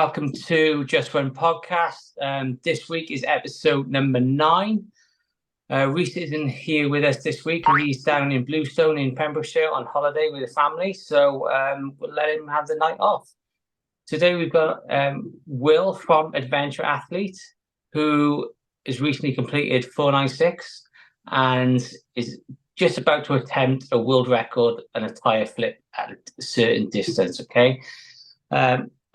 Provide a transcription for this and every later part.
welcome to Just Run Podcast. This week is episode number 9. Reese isn't here with us this week. He's down in Bluestone in Pembrokeshire on holiday with his family, so we'll let him have the night off. Today we've got Will from Adventure Athlete, who has recently completed 496 and is just about to attempt a world record and a tyre flip at a certain distance, okay?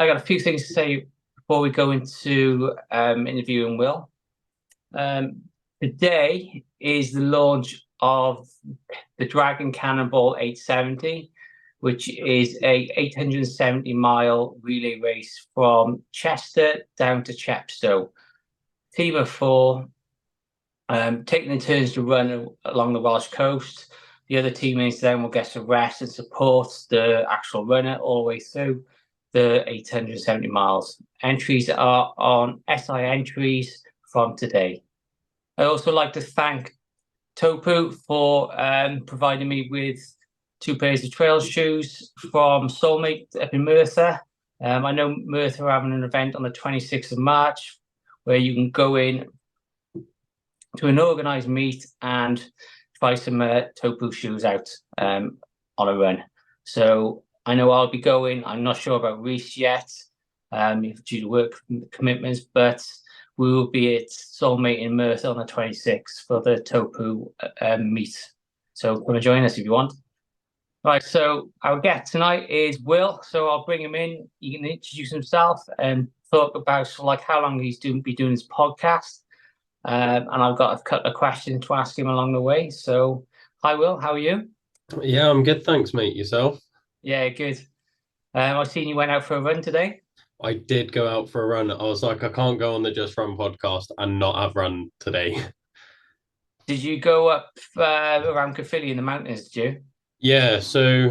I got a few things to say before we go into interviewing Will. Today is the launch of the Dragon Cannonball 870, which is a 870-mile relay race from Chester down to Chepstow. Team of 4, taking in turns to run along the Welsh coast. The other teammates then will get to rest and support the actual runner all the way through the 870 miles. Entries are on SI entries from today. I also like to thank Topu for providing me with 2 pairs of trail shoes from Soulmate up in Merthyr. I know Merthyr are having an event on the 26th of March where you can go in to an organised meet and try some Topu shoes out on a run. So I know I'll be going. I'm not sure about Reese yet, due to work commitments, but we will be at Soulmate in Merthyr on the 26th for the Topu meet. So come and join us if you want. Right, so our guest tonight is Will. So I'll bring him in. He can introduce himself and talk about how long he's be doing his podcast. And I've got a couple of questions to ask him along the way. So, hi, Will. How are you? Yeah, I'm good. Thanks, mate. Yourself? Yeah, good. I've seen you went out for a run today. I did go out for a run. I was like, I can't go on the Just Run podcast and not have run today. Did you go up around Caerphilly in the mountains, did you? Yeah, so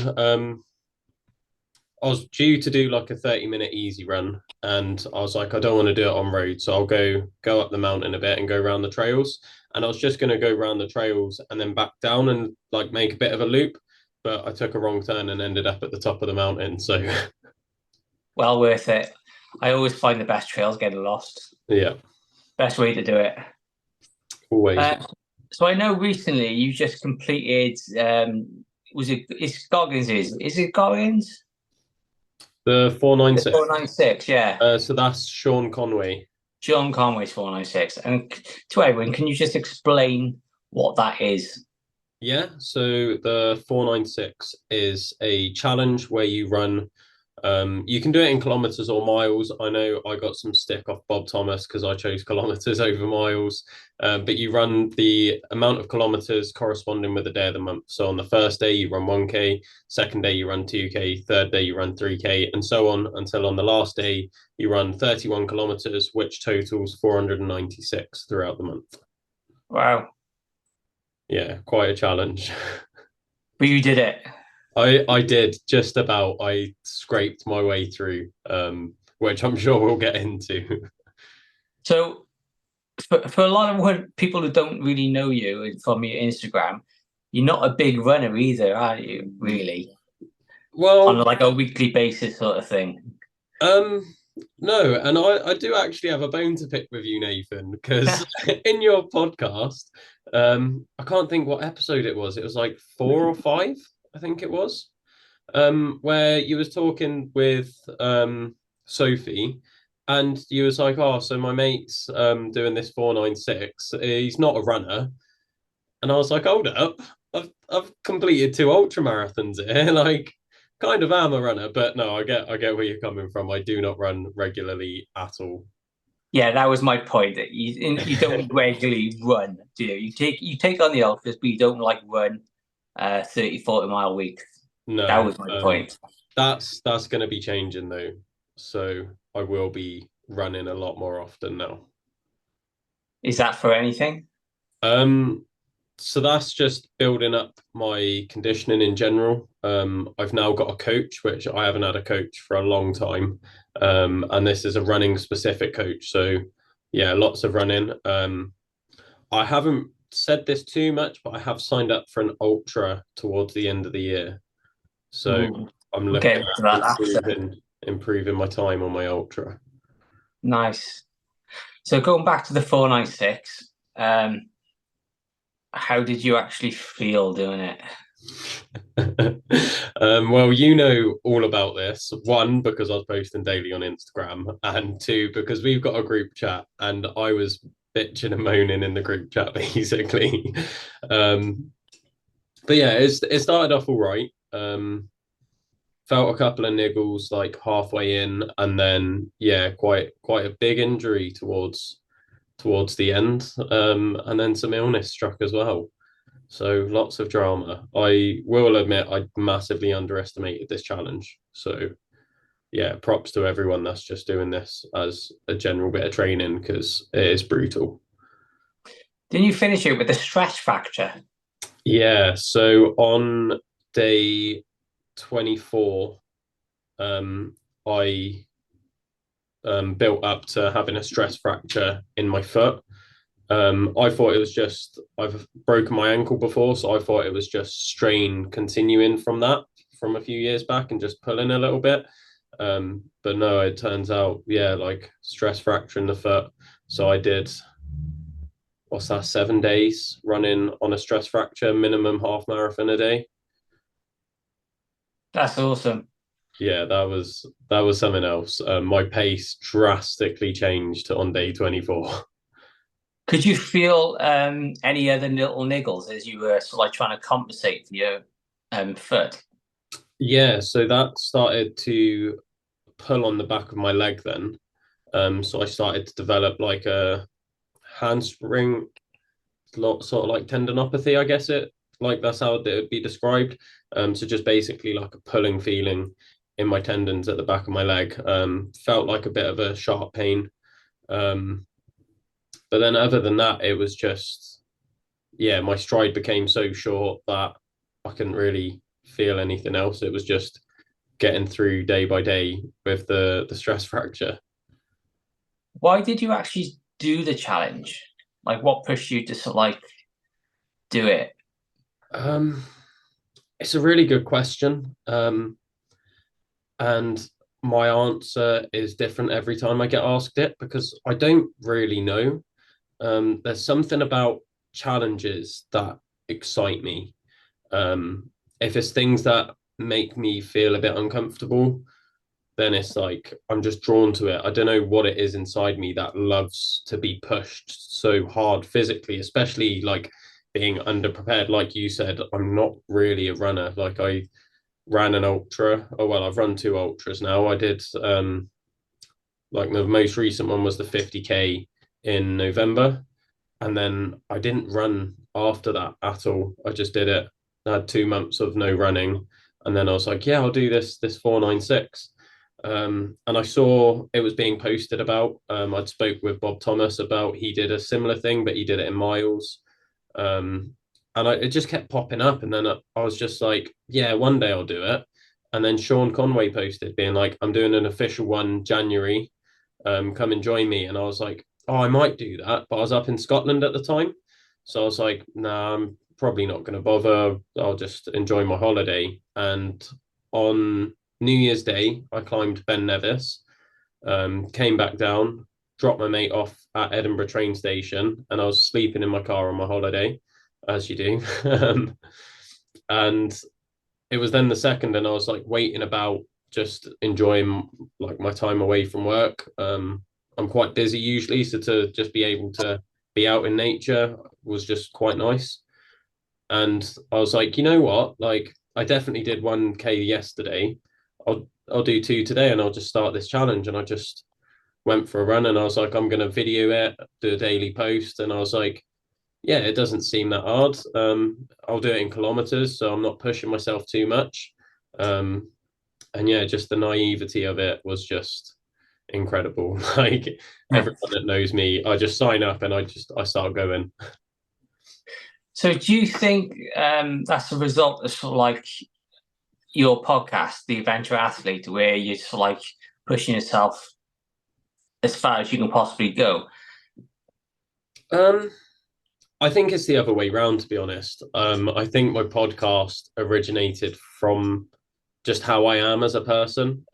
I was due to do like a 30-minute easy run, and I was like, I don't want to do it on road, so I'll go up the mountain a bit and go around the trails. And I was just going to go around the trails and then back down and like make a bit of a loop, but I took a wrong turn and ended up at the top of the mountain. So well worth it. I always find the best trails getting lost. Yeah, best way to do it. Always. So I know recently you just completed. It's Goggins? Is it Goggins? The 496. The 496, yeah. So that's Sean Conway. John Conway's 496. And to everyone, can you just explain what that is? Yeah, so the 496 is a challenge where you run. You can do it in kilometers or miles. I know I got some stick off Bob Thomas because I chose kilometers over miles. But you run the amount of kilometers corresponding with the day of the month. So on the first day, you run 1K, second day, you run 2K, third day, you run 3K, and so on until on the last day, you run 31 kilometers, which totals 496 throughout the month. Wow. Yeah, quite a challenge. But you did it. I did just about. I scraped my way through, which I'm sure we'll get into. So for a lot of people who don't really know you from your Instagram, you're not a big runner either, are you, really? Well, on like a weekly basis sort of thing. No, and I do actually have a bone to pick with you, Nathan, because in your podcast, I can't think what episode it was. It was like 4 or 5. I think it was, where you was talking with Sophie, and you was like, oh, so my mate's doing this 496. He's not a runner. And I was like, hold up, I've completed 2 ultra marathons here. Like, kind of am a runner, but no, I get where you're coming from. I do not run regularly at all. Yeah, that was my point. That you don't regularly run, do you? You take on the ultras, but you don't like run 30-40 mile weeks. No, that was my point. That's going to be changing though, so I will be running a lot more often now. Is that for anything? So that's just building up my conditioning in general. I've now got a coach, which I haven't had a coach for a long time, and this is a running specific coach. So yeah, lots of running. I haven't said this too much, but I have signed up for an ultra towards the end of the year. So I'm looking at improving my time on my ultra. Nice. So going back to the 496, how did you actually feel doing it? Well, you know all about this. One, because I was posting daily on Instagram, and two, because we've got a group chat, and I was bitching and moaning in the group chat basically. Um, but yeah, it started off all right. Felt a couple of niggles like halfway in, and then yeah, quite a big injury towards the end, and then some illness struck as well. So lots of drama. I will admit I massively underestimated this challenge. So yeah, props to everyone that's just doing this as a general bit of training because it is brutal. Didn't you finish it with a stress fracture? Yeah, so on day 24, I built up to having a stress fracture in my foot. I thought it was just I've broken my ankle before, so I thought it was just strain continuing from that from a few years back and just pulling a little bit. But no, it turns out, yeah, like stress fracture in the foot. So I did what's that, 7 days running on a stress fracture, minimum half marathon a day. That's awesome. Yeah, that was something else. My pace drastically changed on day 24. Could you feel any other little niggles as you were sort of like trying to compensate for your foot? Yeah, so that started to pull on the back of my leg then. So I started to develop like a handspring, sort of like tendinopathy, I guess it like that's how it would be described. So just basically like a pulling feeling in my tendons at the back of my leg. Felt like a bit of a sharp pain. Um, but then other than that, it was just yeah, my stride became so short that I couldn't really feel anything else. It was just getting through day by day with the stress fracture. Why did you actually do the challenge? Like, what pushed you to sort of like do it? Um, it's a really good question. And my answer is different every time I get asked it because I don't really know. There's something about challenges that excite me. Um, if it's things that make me feel a bit uncomfortable, then it's like I'm just drawn to it. I don't know what it is inside me that loves to be pushed so hard physically, especially like being underprepared. Like you said, I'm not really a runner. Like I ran an ultra. Oh well, I've run two ultras now. I did like the most recent one was the 50K in November, and then I didn't run after that at all. I just did it. I had 2 months of no running, and then I was like, yeah, I'll do this 496. And I saw it was being posted about. I'd spoke with Bob Thomas about he did a similar thing, but he did it in miles. Um, and it just kept popping up, and then I was just like, yeah, one day I'll do it. And then Sean Conway posted being like, I'm doing an official one January. Come and join me. And I was like, oh, I might do that. But I was up in Scotland at the time. So I was like, nah, I'm probably not going to bother. I'll just enjoy my holiday. And on New Year's Day, I climbed Ben Nevis, came back down, dropped my mate off at Edinburgh train station, and I was sleeping in my car on my holiday, as you do. And it was then the second, and I was like waiting about, just enjoying like my time away from work. I'm quite busy usually, so to just be able to be out in nature was just quite nice. And I was like, you know what? Like, I definitely did 1K yesterday. I'll do two today, and I'll just start this challenge. And I just went for a run, and I was like, I'm gonna video it, do a daily post, and I was like, yeah, it doesn't seem that hard. I'll do it in kilometers, so I'm not pushing myself too much. Um, and yeah, just the naivety of it was just incredible. Like everyone that knows me, I just sign up and I start going. So, do you think that's a result of sort of like your podcast, The Adventure Athlete, where you're sort of like pushing yourself as far as you can possibly go? Um, I think it's the other way round, to be honest. I think my podcast originated from just how I am as a person.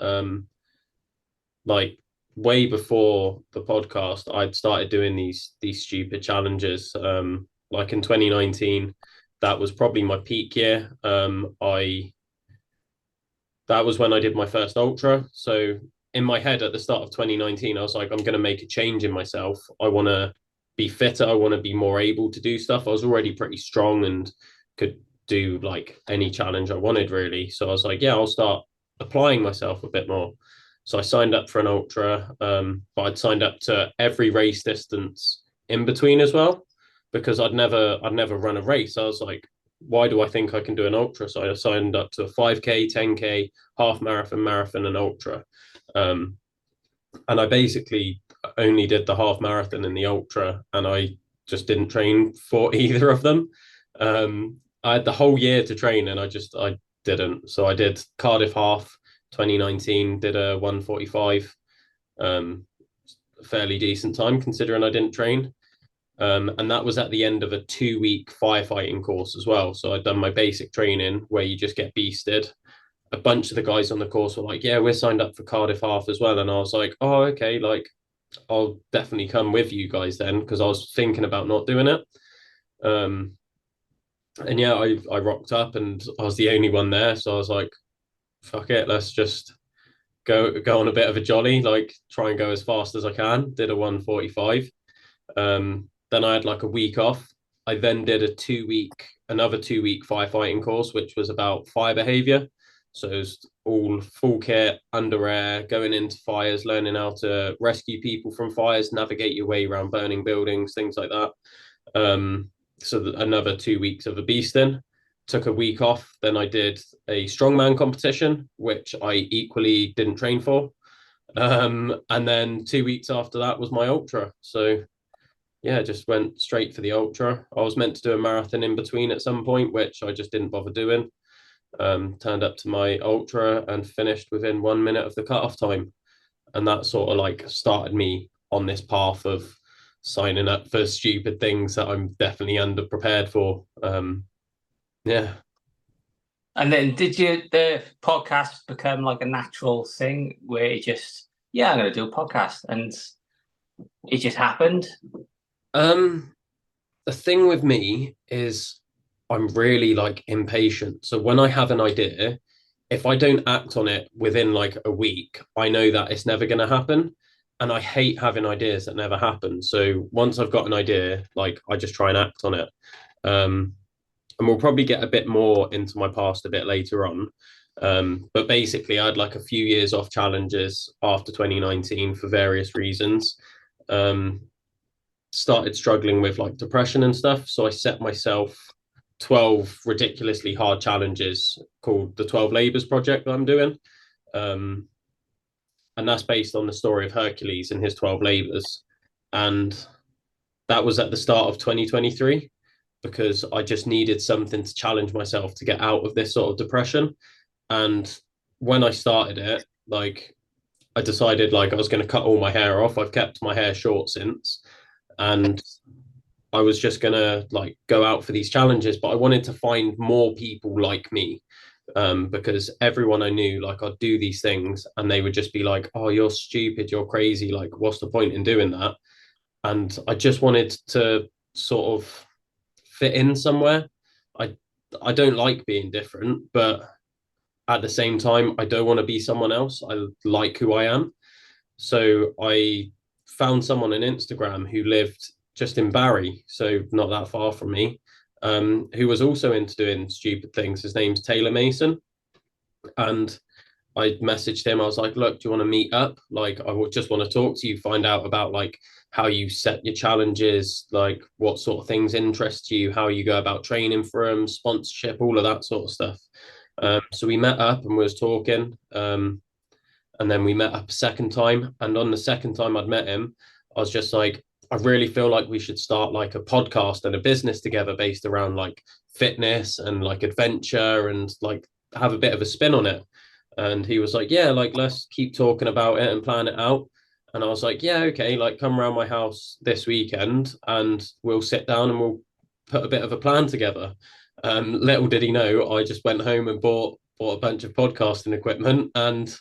Like way before the podcast, I'd started doing these stupid challenges. Like in 2019, that was probably my peak year. I That was when I did my first ultra. So in my head at the start of 2019, I was like, I'm going to make a change in myself. I want to be fitter. I want to be more able to do stuff. I was already pretty strong and could do like any challenge I wanted, really. So I was like, yeah, I'll start applying myself a bit more. So I signed up for an ultra, but I'd signed up to every race distance in between as well, because I'd never run a race. I was like, why do I think I can do an ultra? So I signed up to a 5K, 10K, half marathon, marathon, and ultra. Um, and I basically only did the half marathon and the ultra, and I just didn't train for either of them. I had the whole year to train, and I didn't. So I did Cardiff half 2019, did a 1:45, fairly decent time considering I didn't train. And that was at the end of a 2-week firefighting course as well. So I'd done my basic training where you just get beasted. A bunch of the guys on the course were like, yeah, we're signed up for Cardiff half as well. And I was like, oh, okay, like I'll definitely come with you guys then, because I was thinking about not doing it. Um, and yeah, I rocked up and I was the only one there. So I was like, fuck it, let's just go on a bit of a jolly, like try and go as fast as I can. Did a 1:45. Then I had like a week off. I then did another 2-week firefighting course, which was about fire behavior. So it was all full kit, under air, going into fires, learning how to rescue people from fires, navigate your way around burning buildings, things like that. So another 2 weeks of a beasting. Took a week off. Then I did a strongman competition, which I equally didn't train for. And then 2 weeks after that was my ultra. So yeah, just went straight for the ultra. I was meant to do a marathon in between at some point, which I just didn't bother doing. Turned up to my ultra and finished within 1 minute of the cutoff time. And that sort of like started me on this path of signing up for stupid things that I'm definitely underprepared for. Yeah. And then did the podcast become like a natural thing where it just, yeah, I'm going to do a podcast, and it just happened? Um, the thing with me is I'm really like impatient. So when I have an idea, if I don't act on it within like a week, I know that it's never going to happen. And I hate having ideas that never happen. So once I've got an idea, like I just try and act on it. Um, and we'll probably get a bit more into my past a bit later on. But basically, I had like a few years off challenges after 2019 for various reasons. Um, Started struggling with like depression and stuff. So I set myself 12 ridiculously hard challenges called the 12 Labours Project that I'm doing. Um, and that's based on the story of Hercules and his 12 Labours. And that was at the start of 2023 because I just needed something to challenge myself to get out of this sort of depression. And when I started it, like I decided like I was going to cut all my hair off. I've kept my hair short since. And I was just gonna like go out for these challenges, but I wanted to find more people like me, because everyone I knew, like I'd do these things, and they would just be like, "Oh, you're stupid, you're crazy. Like, what's the point in doing that?" And I just wanted to sort of fit in somewhere. I I don't like being different, but at the same time, I don't want to be someone else. I like who I am. So I found someone on Instagram who lived just in Barry, so not that far from me, who was also into doing stupid things. His name's Taylor Mason. And I messaged him. I was like, look, do you want to meet up? Like, I would just want to talk to you, find out about like how you set your challenges, like what sort of things interest you, how you go about training for them, sponsorship, all of that sort of stuff. So we met up and we was talking. And then we met up a second time. And on the second time I'd met him, I was just like, I really feel like we should start like a podcast and a business together based around like fitness and like adventure and like have a bit of a spin on it. And he was like, yeah, like let's keep talking about it and plan it out. And I was like, yeah, okay, like come around my house this weekend and we'll sit down and we'll put a bit of a plan together. Little did he know, I just went home and bought a bunch of podcasting equipment and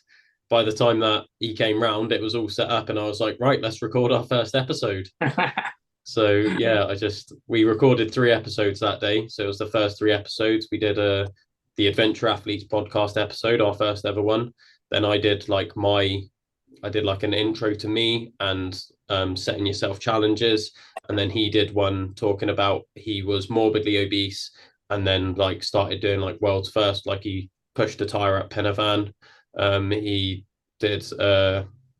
by the time that he came round, it was all set up, and I was like, right, let's record our first episode. So yeah, we recorded 3 episodes that day. So it was the first 3 episodes. We did the Adventure Athletes podcast episode, our first ever one. Then I did like an intro to me and setting yourself challenges. And then he did one talking about he was morbidly obese and then like started doing like world's first, like he pushed a tyre up Penavan. He did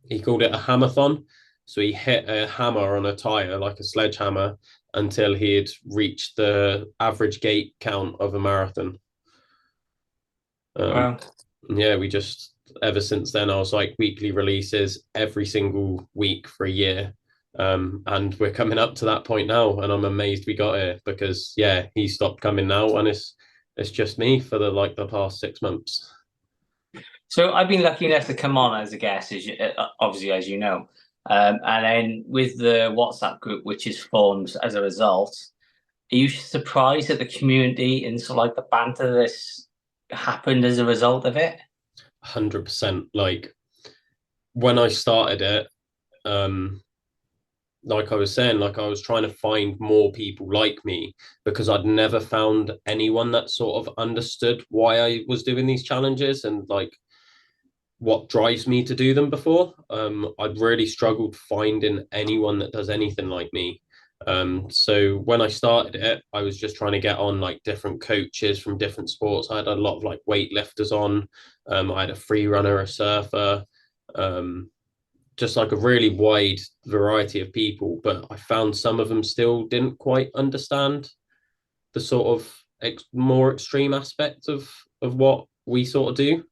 he called it a hammerthon. So he hit a hammer on a tyre, like a sledgehammer, until he had reached the average gait count of a marathon. Wow. Yeah, we just ever since then I was like weekly releases every single week for a year. And we're coming up to that point now, and I'm amazed we got here because yeah, he stopped coming now, and it's just me for the past 6 months. So I've been lucky enough to come on as a guest, obviously, as you know. And then with the WhatsApp group, which is formed as a result, are you surprised at the community and sort of like the banter that's happened as a result of it? 100%. Like when I started it, like I was saying, like I was trying to find more people like me because I'd never found anyone that sort of understood why I was doing these challenges and like what drives me to do them before. I'd really struggled finding anyone that does anything like me. So when I started it, I was just trying to get on like different coaches from different sports. I had a lot of like weightlifters on. I had a free runner, a surfer, just like a really wide variety of people. But I found some of them still didn't quite understand the sort of more extreme aspect of what we sort of do.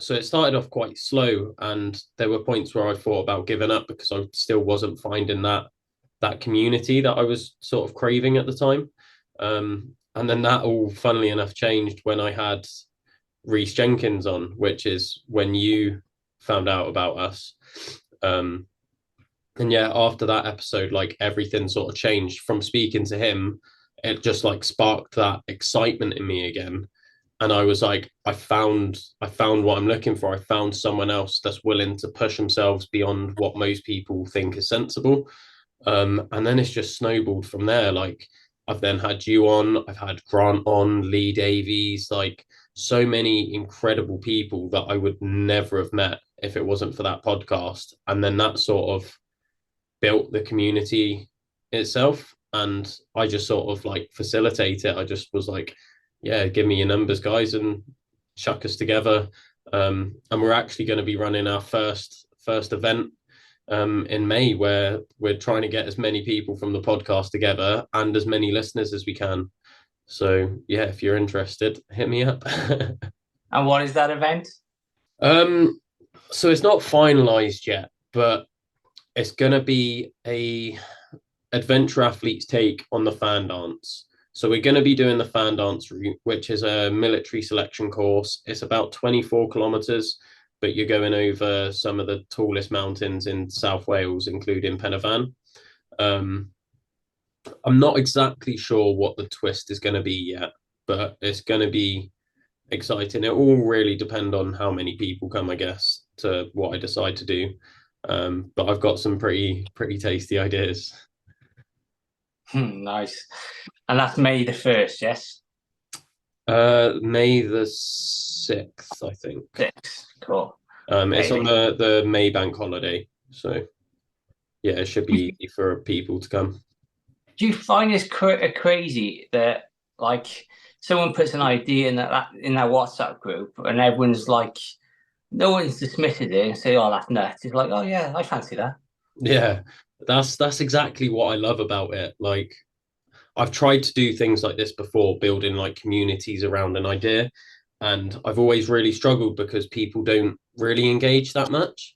So it started off quite slow, and there were points where I thought about giving up because I still wasn't finding that community that I was sort of craving at the time. And then that all, funnily enough, changed when I had Reece Jenkins on, which is when you found out about us. And yeah, after that episode, like everything sort of changed from speaking to him. It just like sparked that excitement in me again, and I was like, I found what I'm looking for. I found someone else that's willing to push themselves beyond what most people think is sensible. And then it's just snowballed from there. Like I've then had you on, I've had Grant on, Lee Davies, like so many incredible people that I would never have met if it wasn't for that podcast. And then that sort of built the community itself. And I just sort of like facilitate it. I just was like, yeah, give me your numbers, guys, and chuck us together. And we're actually going to be running our first event in May, where we're trying to get as many people from the podcast together and as many listeners as we can. So yeah, if you're interested, hit me up. And what is that event? So it's not finalized yet, but it's going to be a adventure athletes take on the fan dance. So we're going to be doing the fan dance route, which is a military selection course. It's about 24 kilometers, but you're going over some of the tallest mountains in South Wales, including Penavan. I'm not exactly sure what the twist is going to be yet, but it's going to be exciting. It all really depend on how many people come, I guess, to what I decide to do. But I've got some pretty tasty ideas. Nice. And that's May the 1st, yes? May the 6th, I think. 6th, cool. It's on the May bank holiday, so yeah, it should be easy for people to come. Do you find this crazy that like someone puts an idea in that WhatsApp group and everyone's like, no one's dismissed it and say, oh, that's nuts. It's like, oh yeah, I fancy that. Yeah, that's exactly what I love about it. Like I've tried to do things like this before, building like communities around an idea, and I've always really struggled because people don't really engage that much.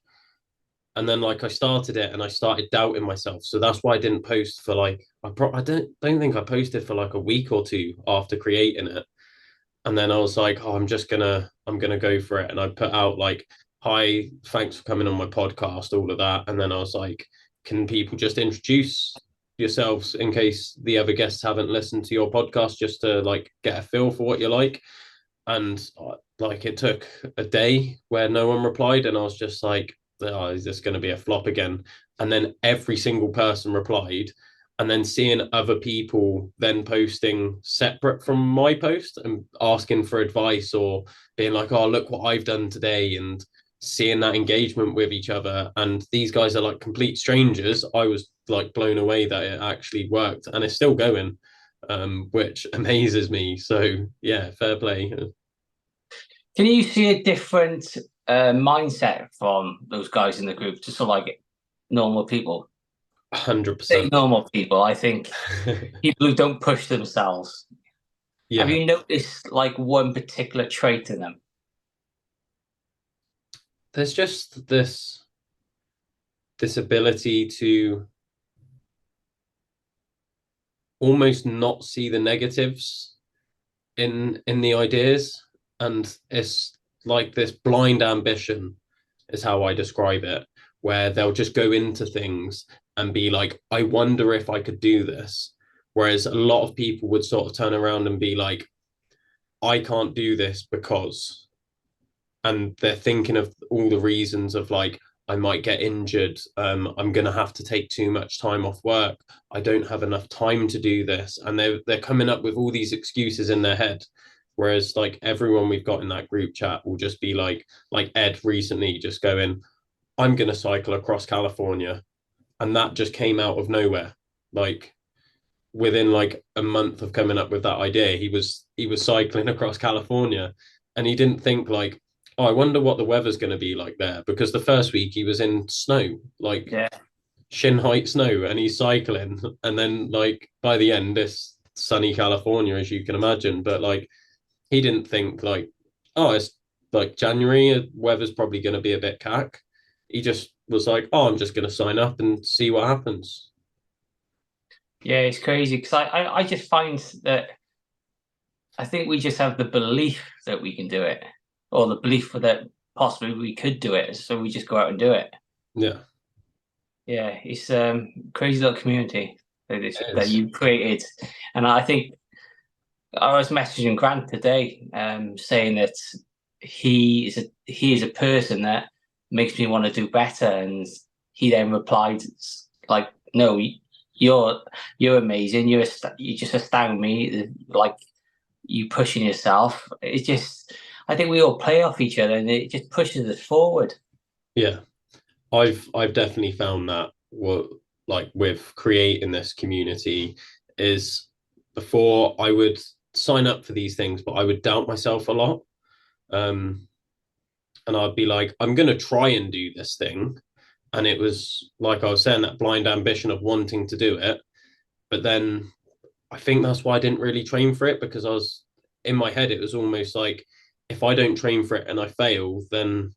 And then like I started it and I started doubting myself, so that's why I didn't post for like I don't think I posted for like a week or two after creating it. And then I was like, oh, I'm gonna go for it, and I put out like, hi, thanks for coming on my podcast, all of that. And then I was like, can people just introduce yourselves in case the other guests haven't listened to your podcast, just to like get a feel for what you're like. And like it took a day where no one replied, and I was just like, oh, is this going to be a flop again? And then every single person replied, and then seeing other people then posting separate from my post and asking for advice or being like, oh, look what I've done today, and seeing that engagement with each other. And these guys are like complete strangers. I was like blown away that it actually worked, and it's still going, which amazes me. So yeah, fair play. Can you see a different mindset from those guys in the group to sort of like normal people? 100%. Say normal people. I think people who don't push themselves. Have Yeah, you noticed like one particular trait in them? there's just this ability to almost not see the negatives in the ideas, and it's like this blind ambition is how I describe it, where they'll just go into things and be like, I wonder if I could do this, whereas a lot of people would sort of turn around and be like, I can't do this because, and they're thinking of all the reasons of like, I might get injured, I'm going to have to take too much time off work, I don't have enough time to do this, and they're coming up with all these excuses in their head. Whereas like everyone we've got in that group chat will just be like Ed recently just going, I'm going to cycle across California, and that just came out of nowhere. Like within like a month of coming up with that idea, he was cycling across California, and he didn't think like, oh, I wonder what the weather's going to be like there, because the first week he was in snow, like Yeah. shin height snow, and he's cycling, and then like by the end, it's sunny California, as you can imagine. But like he didn't think like, oh, it's like January, weather's probably going to be a bit cack. He just was like, oh, I'm just going to sign up and see what happens. Yeah, it's crazy because I just find that I think we just have the belief that we can do it, or the belief that possibly we could do it, so we just go out and do it. Yeah, Yeah, it's crazy little community it that is. you created, and I think I was messaging Grant today, saying that he is a person that makes me want to do better, and he then replied like, "No, you're amazing. You just astound me. Like you pushing yourself. It's just I think we all play off each other, and it just pushes us forward." Yeah, I've definitely found that what like with creating this community is, before I would sign up for these things, but I would doubt myself a lot. Um, and I'd be like, I'm gonna try and do this thing. And it was like I was saying, that blind ambition of wanting to do it. But then I think that's why I didn't really train for it, because I was in my head, it was almost like, if I don't train for it and I fail, then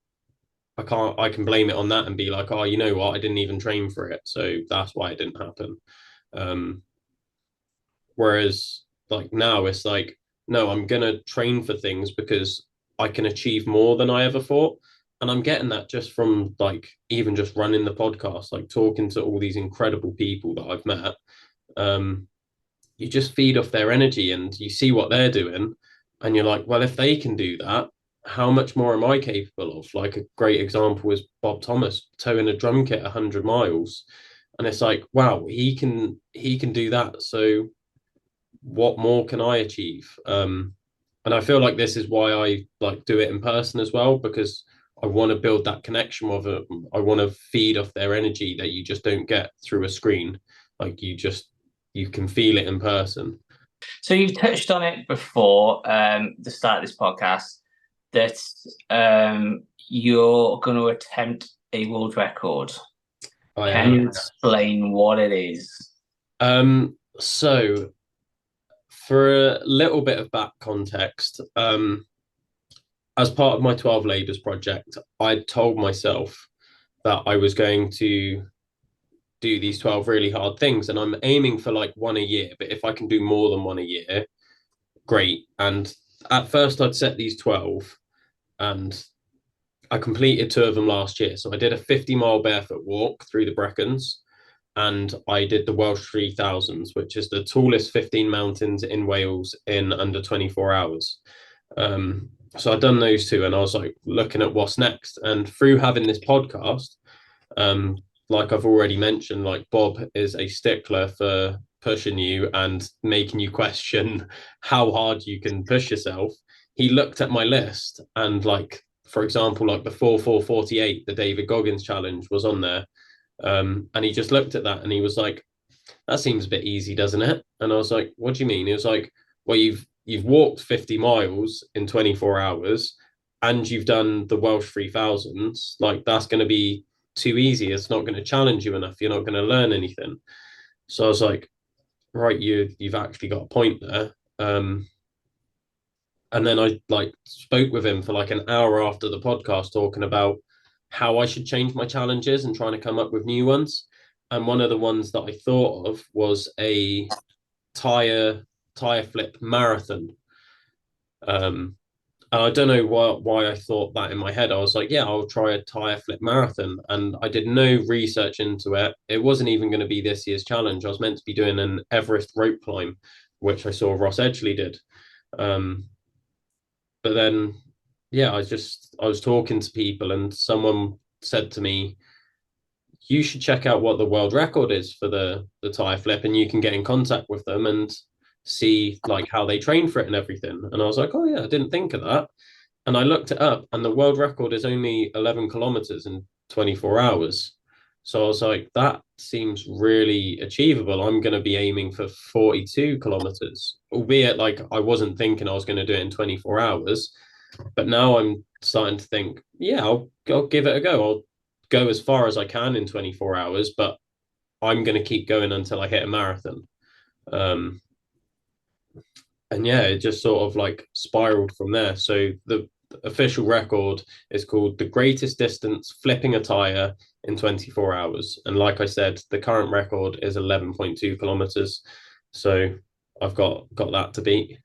I can blame it on that and be like, oh, you know what, I didn't even train for it, so that's why it didn't happen. um Whereas like now it's like, no, I'm gonna train for things because I can achieve more than I ever thought. And I'm getting that just from like even just running the podcast, like talking to all these incredible people that I've met. um you just feed off their energy and you see what they're doing, and you're like, well, if they can do that, how much more am I capable of? Like a great example is Bob Thomas towing a drum kit 100 miles, and it's like, wow, he can do that, so what more can I achieve? And I feel like this is why I like do it in person as well, because I want to build that connection with it. I want to feed off their energy that you just don't get through a screen. Like you can feel it in person. So you've touched on it before, the start of this podcast, that you're going to attempt a world record. I Can am. you explain what it is? So for a little bit of back context, as part of my 12 Labours project, I told myself that I was going to do these 12 really hard things, and I'm aiming for like one a year. But if I can do more than one a year, great. And at first, I'd set these 12, and I completed two of them last year. So I did a 50-mile barefoot walk through the Brecons, and I did the Welsh 3000s, which is the tallest 15 mountains in Wales in under 24 hours. So I'd done those two, and I was like looking at what's next. And through having this podcast, um, like I've already mentioned, like Bob is a stickler for pushing you and making you question how hard you can push yourself. He looked at my list and, like, for example, like the 4448, the David Goggins challenge was on there. And he just looked at that and he was like, that seems a bit easy, doesn't it? And I was like, what do you mean? He was like, well, you've walked 50 miles in 24 hours and you've done the Welsh 3000s. Like, that's going to be too easy. It's not going to challenge you enough. You're not going to learn anything. So I was like, right, you've actually got a point there. And then I like spoke with him for like an hour after the podcast, talking about how I should change my challenges and trying to come up with new ones. And one of the ones that I thought of was a tyre tyre flip marathon. Um, and I don't know why I thought that in my head. I was like, yeah, I'll try a tyre flip marathon. And I did no research into it. It wasn't even going to be this year's challenge. I was meant to be doing an Everest rope climb, which I saw Ross Edgley did. But then, yeah, I was talking to people and someone said to me, you should check out what the world record is for the tire flip, and you can get in contact with them and see like how they train for it and everything. And I was like, oh yeah, I didn't think of that. And I looked it up, and the world record is only 11 kilometers in 24 hours. So I was like, that seems really achievable. I'm going to be aiming for 42 kilometers, albeit like I wasn't thinking I was going to do it in 24 hours. But now I'm starting to think, yeah, I'll give it a go. I'll go as far as I can in 24 hours, but I'm going to keep going until I hit a marathon. Um, and yeah, it just sort of like spiraled from there. So the official record is called the greatest distance flipping a tire in 24 hours. And like I said, the current record is 11.2 kilometers. So I've got that to beat.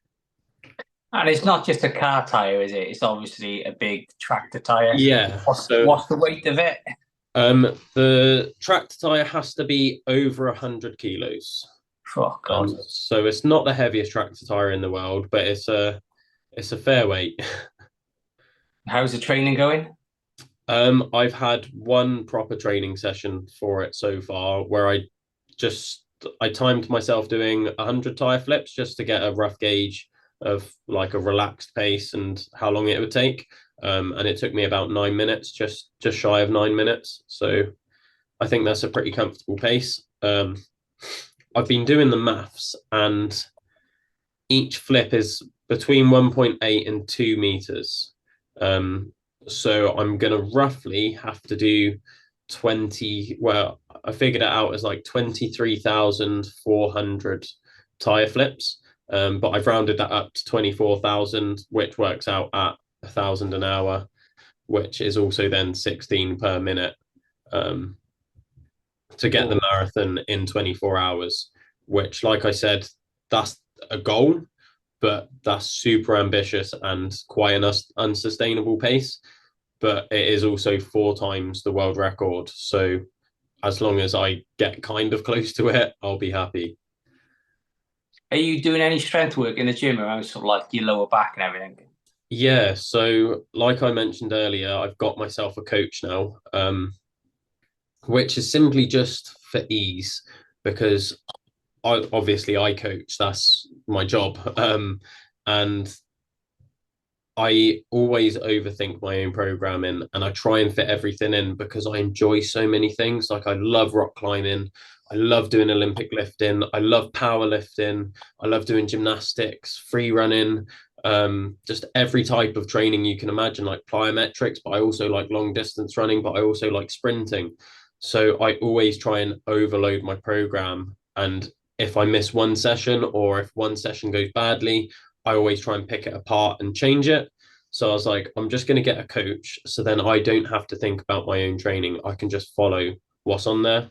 And it's not just a car tire, is it? It's obviously a big tractor tire. Yeah. What's the weight of it? The tractor tire has to be over 100 kilos. Oh God. So it's not the heaviest tractor tire in the world, but it's a fair weight. How's the training going? I've had one proper training session for it so far, where I timed myself doing 100 tire flips just to get a rough gauge of like a relaxed pace and how long it would take. And it took me about 9 minutes, just shy of 9 minutes. So I think that's a pretty comfortable pace. I've been doing the maths, and each flip is between 1.8 and 2 meters. So I'm going to roughly have to do 20. Well, I figured it out as like 23,400 tire flips. But I've rounded that up to 24,000, which works out at 1,000 an hour, which is also then 16 per minute. To get the marathon in 24 hours, which, like I said, that's a goal, but that's super ambitious and quite an unsustainable pace. But it is also 4 times the world record. So as long as I get kind of close to it, I'll be happy. Are you doing any strength work in the gym around sort of like your lower back and everything? Yeah. So like I mentioned earlier, I've got myself a coach now. Which is simply just for ease, because I coach, that's my job. And I always overthink my own programming, and I try and fit everything in because I enjoy so many things. Like, I love rock climbing, I love doing Olympic lifting, I love powerlifting, I love doing gymnastics, free running, just every type of training you can imagine, like plyometrics, but I also like long distance running, but I also like sprinting. So I always try and overload my program. And if I miss one session, or if one session goes badly, I always try and pick it apart and change it. So I was like, I'm just going to get a coach, so then I don't have to think about my own training. I can just follow what's on there.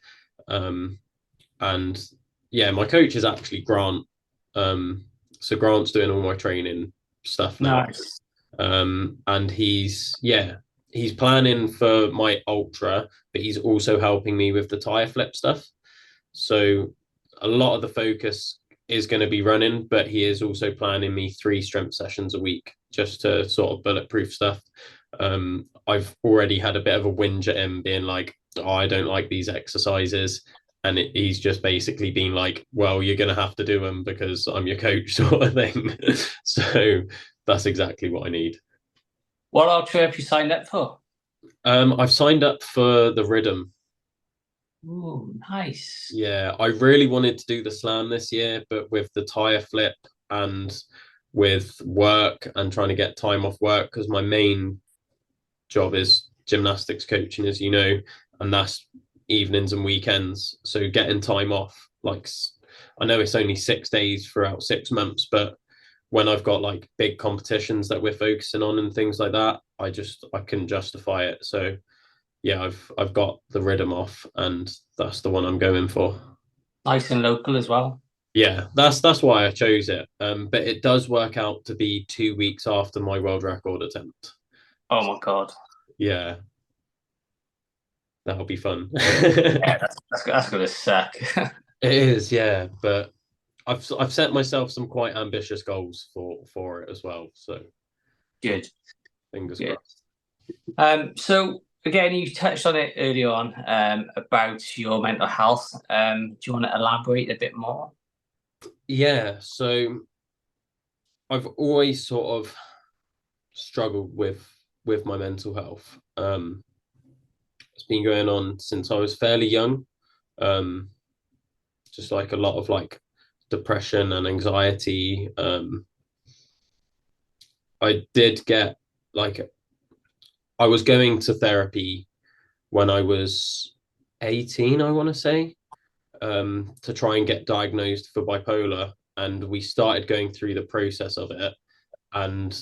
And yeah, my coach is actually Grant. So Grant's doing all my training stuff now. Nice. And he's planning for my ultra, but he's also helping me with the tire flip stuff. So a lot of the focus is going to be running, but he is also planning me 3 strength sessions a week. just to sort of bulletproof stuff. I've already had a bit of a whinge at him being like, oh, I don't like these exercises. And he's just basically been like, well, you're going to have to do them because I'm your coach, sort of thing. So that's exactly what I need. What ultra have you signed up for? I've signed up for the Rhythm. Ooh, nice. Yeah, I really wanted to do the slam this year, but with the tyre flip and with work and trying to get time off work, because my main job is gymnastics coaching, as you know, and that's evenings and weekends. So getting time off, like, I know it's only 6 days throughout 6 months, but when I've got like big competitions that we're focusing on and things like that, I couldn't justify it. So yeah, I've got the Rhythm off, and that's the one I'm going for. Nice and local as well. Yeah, that's why I chose it. But it does work out to be 2 weeks after my world record attempt. Oh my God. Yeah, that'll be fun. Yeah, that's gonna suck. It is, yeah, but I've set myself some quite ambitious goals for it as well. So Good, fingers good. crossed. So again, you touched on it earlier on about your mental health. Do you want to elaborate a bit more? Yeah, so I've always sort of struggled with my mental health. It's been going on since I was fairly young. Um, just like a lot of like depression and anxiety. I did get like I was going to therapy when I was 18, I want to say, to try and get diagnosed for bipolar. And we started going through the process of it. And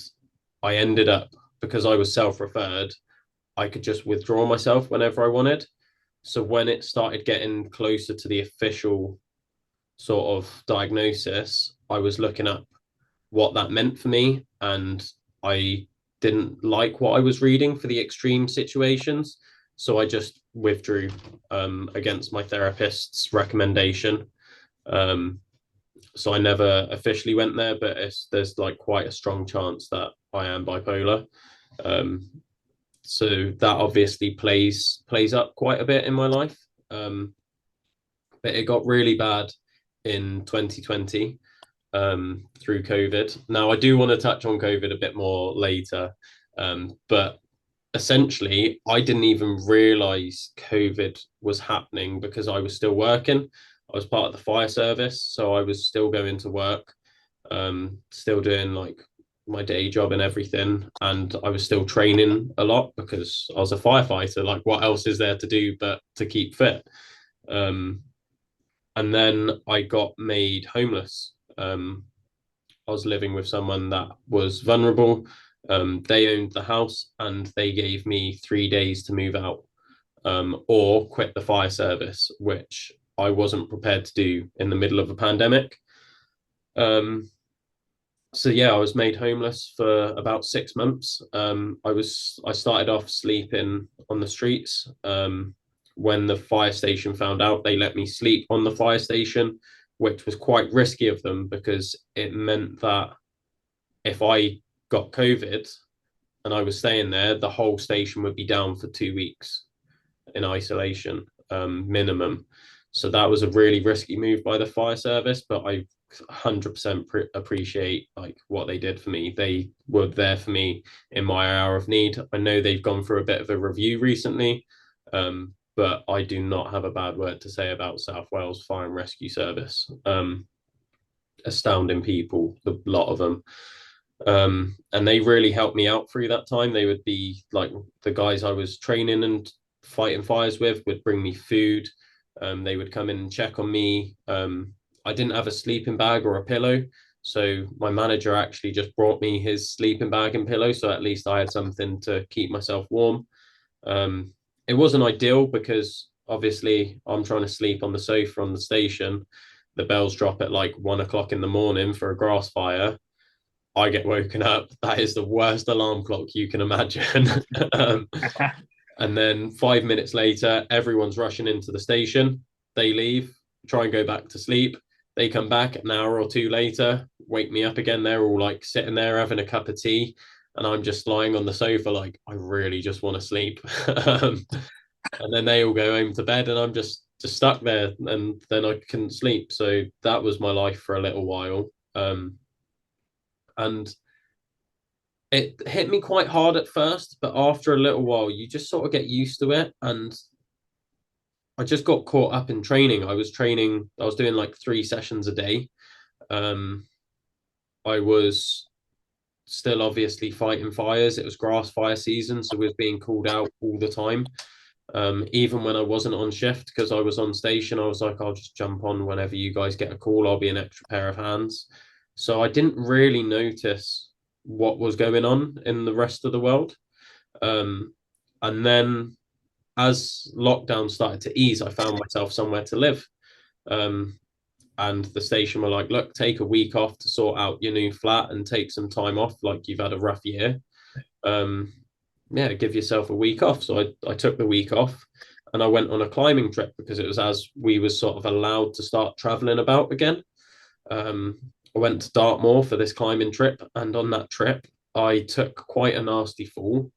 I ended up, because I was self referred, I could just withdraw myself whenever I wanted. So when it started getting closer to the official sort of diagnosis, I was looking up what that meant for me. And I didn't like what I was reading for the extreme situations. So I just withdrew against my therapist's recommendation. Um, so I never officially went there, but there's like quite a strong chance that I am bipolar. Um, so that obviously plays up quite a bit in my life. But it got really bad in 2020 through COVID. Now, I do want to touch on COVID a bit more later, but essentially, I didn't even realize COVID was happening because I was still working. I was part of the fire service, so I was still going to work, still doing like my day job and everything. And I was still training a lot because I was a firefighter. Like, what else is there to do but to keep fit? Um, and then I got made homeless. I was living with someone that was vulnerable. They owned the house and they gave me 3 days to move out or quit the fire service, which I wasn't prepared to do in the middle of a pandemic. So yeah, I was made homeless for about 6 months. I started off sleeping on the streets. When the fire station found out, they let me sleep on the fire station, which was quite risky of them because it meant that if I got COVID and I was staying there, the whole station would be down for 2 weeks in isolation, minimum. So that was a really risky move by the fire service, but I 100% appreciate like what they did for me. They were there for me in my hour of need. I know they've gone through a bit of a review recently, but I do not have a bad word to say about South Wales Fire and Rescue Service. Astounding people, a lot of them. And they really helped me out through that time. They would be like the guys I was training and fighting fires with would bring me food. They would come in and check on me. I didn't have a sleeping bag or a pillow. So my manager actually just brought me his sleeping bag and pillow. So at least I had something to keep myself warm. It wasn't ideal because obviously I'm trying to sleep on the sofa on the station. The bells drop at like 1 o'clock in the morning for a grass fire. I get woken up. That is the worst alarm clock you can imagine. And then 5 minutes later, everyone's rushing into the station. They leave, try and go back to sleep. They come back an hour or two later, wake me up again. They're all like sitting there having a cup of tea, and I'm just lying on the sofa like I really just want to sleep. And then they all go home to bed, and I'm just stuck there, and then I couldn't sleep. So that was my life for a little while. And it hit me quite hard at first, but after a little while, you just sort of get used to it. And I just got caught up in training. I was training, I was doing like 3 sessions a day. Um, I was still obviously fighting fires. It was grass fire season, so we was being called out all the time. Even when I wasn't on shift, because I was on station, I was like, I'll just jump on whenever you guys get a call. I'll be an extra pair of hands. So I didn't really notice what was going on in the rest of the world. And then as lockdown started to ease, I found myself somewhere to live. Um, and the station were like, look, take a week off to sort out your new flat and take some time off, like you've had a rough year. Um, yeah, give yourself a week off. So I took the week off and I went on a climbing trip because it was as we were sort of allowed to start traveling about again. I went to Dartmoor for this climbing trip, and on that trip, I took quite a nasty fall.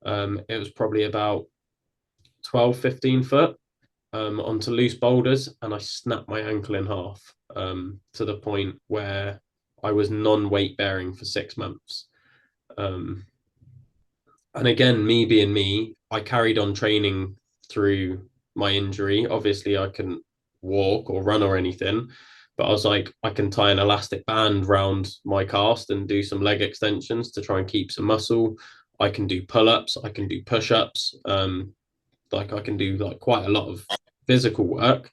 It was probably about 12, 15 foot onto loose boulders, and I snapped my ankle in half to the point where I was non-weight bearing for 6 months. Um, and again, me being me, I carried on training through my injury. Obviously, I couldn't walk or run or anything, but I was like, I can tie an elastic band round my cast and do some leg extensions to try and keep some muscle. I can do pull-ups, I can do push-ups. Like I can do like quite a lot of physical work,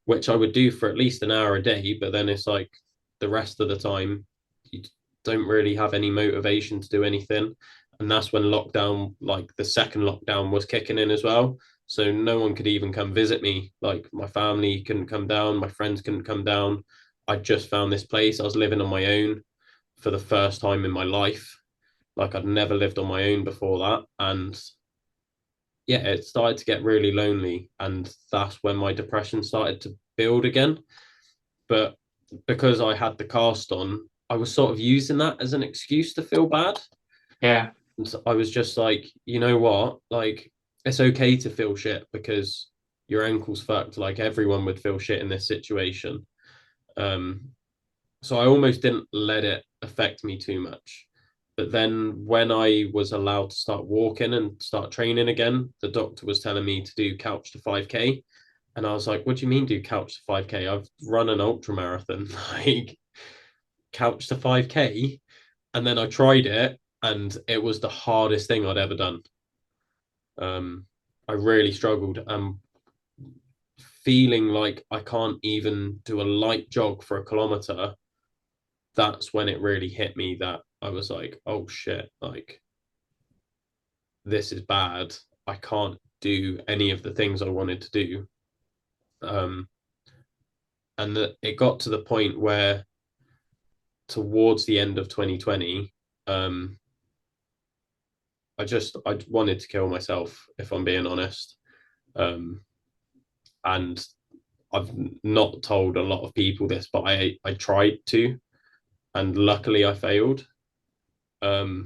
which I would do for at least an hour a day. But then it's like the rest of the time, you don't really have any motivation to do anything. And that's when lockdown, like the second lockdown, was kicking in as well. So no one could even come visit me. Like my family couldn't come down, my friends couldn't come down. I just found this place. I was living on my own for the first time in my life. Like I'd never lived on my own before that. And yeah, it started to get really lonely. And that's when my depression started to build again. But because I had the cast on, I was sort of using that as an excuse to feel bad. Yeah. And so I was just like, you know what? Like, it's okay to feel shit because your ankle's fucked. Like, everyone would feel shit in this situation. Um, so I almost didn't let it affect me too much. But then when I was allowed to start walking and start training again, the doctor was telling me to do couch to 5K. And I was like, what do you mean do couch to 5K? I've run an ultra marathon, like couch to 5K. And then I tried it and it was the hardest thing I'd ever done. I really struggled. Feeling like I can't even do a light jog for a kilometer, that's when it really hit me that I was like, oh shit, like this is bad. I can't do any of the things I wanted to do. Um, and it got to the point where towards the end of 2020, I wanted to kill myself, if I'm being honest. And I've not told a lot of people this, but I tried to, and luckily I failed. I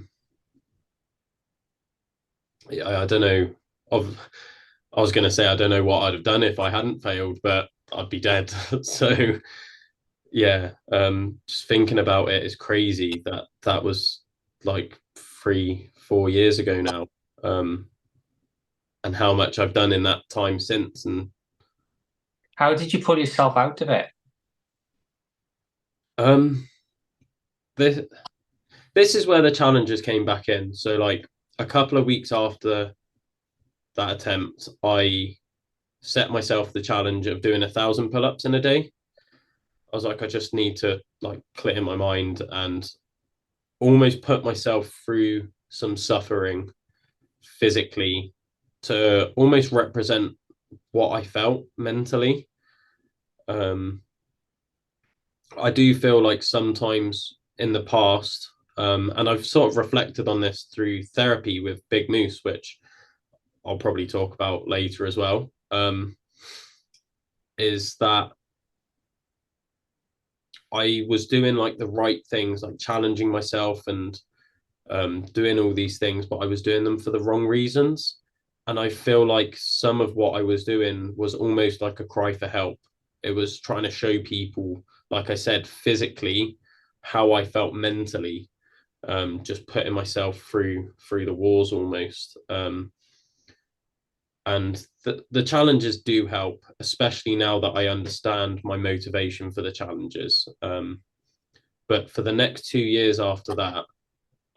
don't know. Of I was going to say I don't know what I'd have done if I hadn't failed, but I'd be dead. So yeah, just thinking about it is crazy that that was like 3, 4 years ago now, and how much I've done in that time since. And How did you pull yourself out of it? um, this this is where the challenges came back in. So like a couple of weeks after that attempt, I set myself the challenge of doing 1,000 pull-ups in a day. I was like, I just need to like clear my mind and almost put myself through some suffering physically to almost represent what I felt mentally. Um, I do feel like sometimes in the past, and I've sort of reflected on this through therapy with Bigmoose, which I'll probably talk about later as well, is that I was doing like the right things, like challenging myself and doing all these things, but I was doing them for the wrong reasons. And I feel like some of what I was doing was almost like a cry for help. It was trying to show people, like I said, physically how I felt mentally, just putting myself through the wars almost. And the challenges do help, especially now that I understand my motivation for the challenges. But for the next 2 years after that,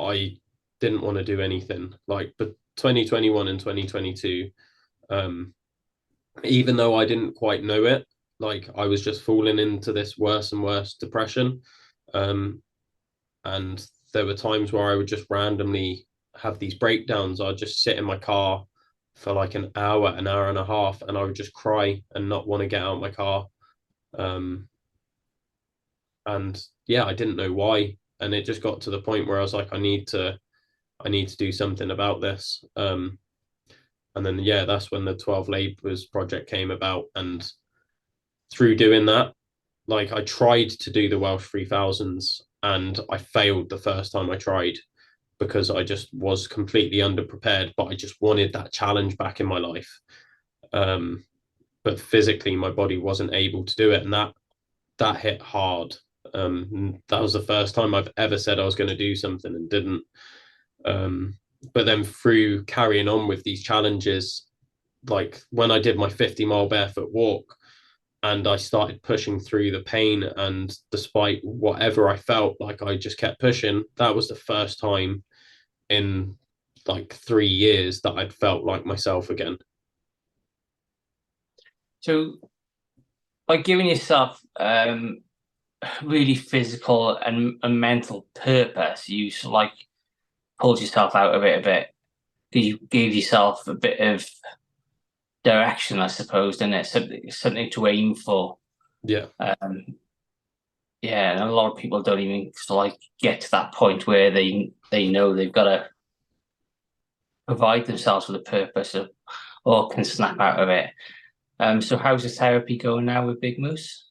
I didn't want to do anything. Like, but 2021 and 2022, um, even though I didn't quite know it, like I was just falling into this worse and worse depression. Um, and there were times where I would just randomly have these breakdowns. I'd just sit in my car for like an hour and a half, and I would just cry and not want to get out of my car. Um, and yeah, I didn't know why. And it just got to the point where I was like, I need to do something about this. And then yeah, that's when the 12 Labours project came about. And through doing that, like I tried to do the Welsh 3000s and I failed the first time I tried because I just was completely underprepared, but I just wanted that challenge back in my life. Um, but physically my body wasn't able to do it. And that hit hard. That was the first time I've ever said I was going to do something and didn't. Um, but then through carrying on with these challenges, like when I did my 50-mile barefoot walk and I started pushing through the pain, and despite whatever I felt, like I just kept pushing, that was the first time in like 3 years that I'd felt like myself again. So by giving yourself really physical and mental purpose, you sort of like pulled yourself out of it a bit. You gave yourself a bit of direction, I suppose, didn't it? Something to aim for. Yeah. Yeah, and a lot of people don't even sort of like get to that point where they know they've got to provide themselves with a purpose or can snap out of it. So how's the therapy going now with Bigmoose?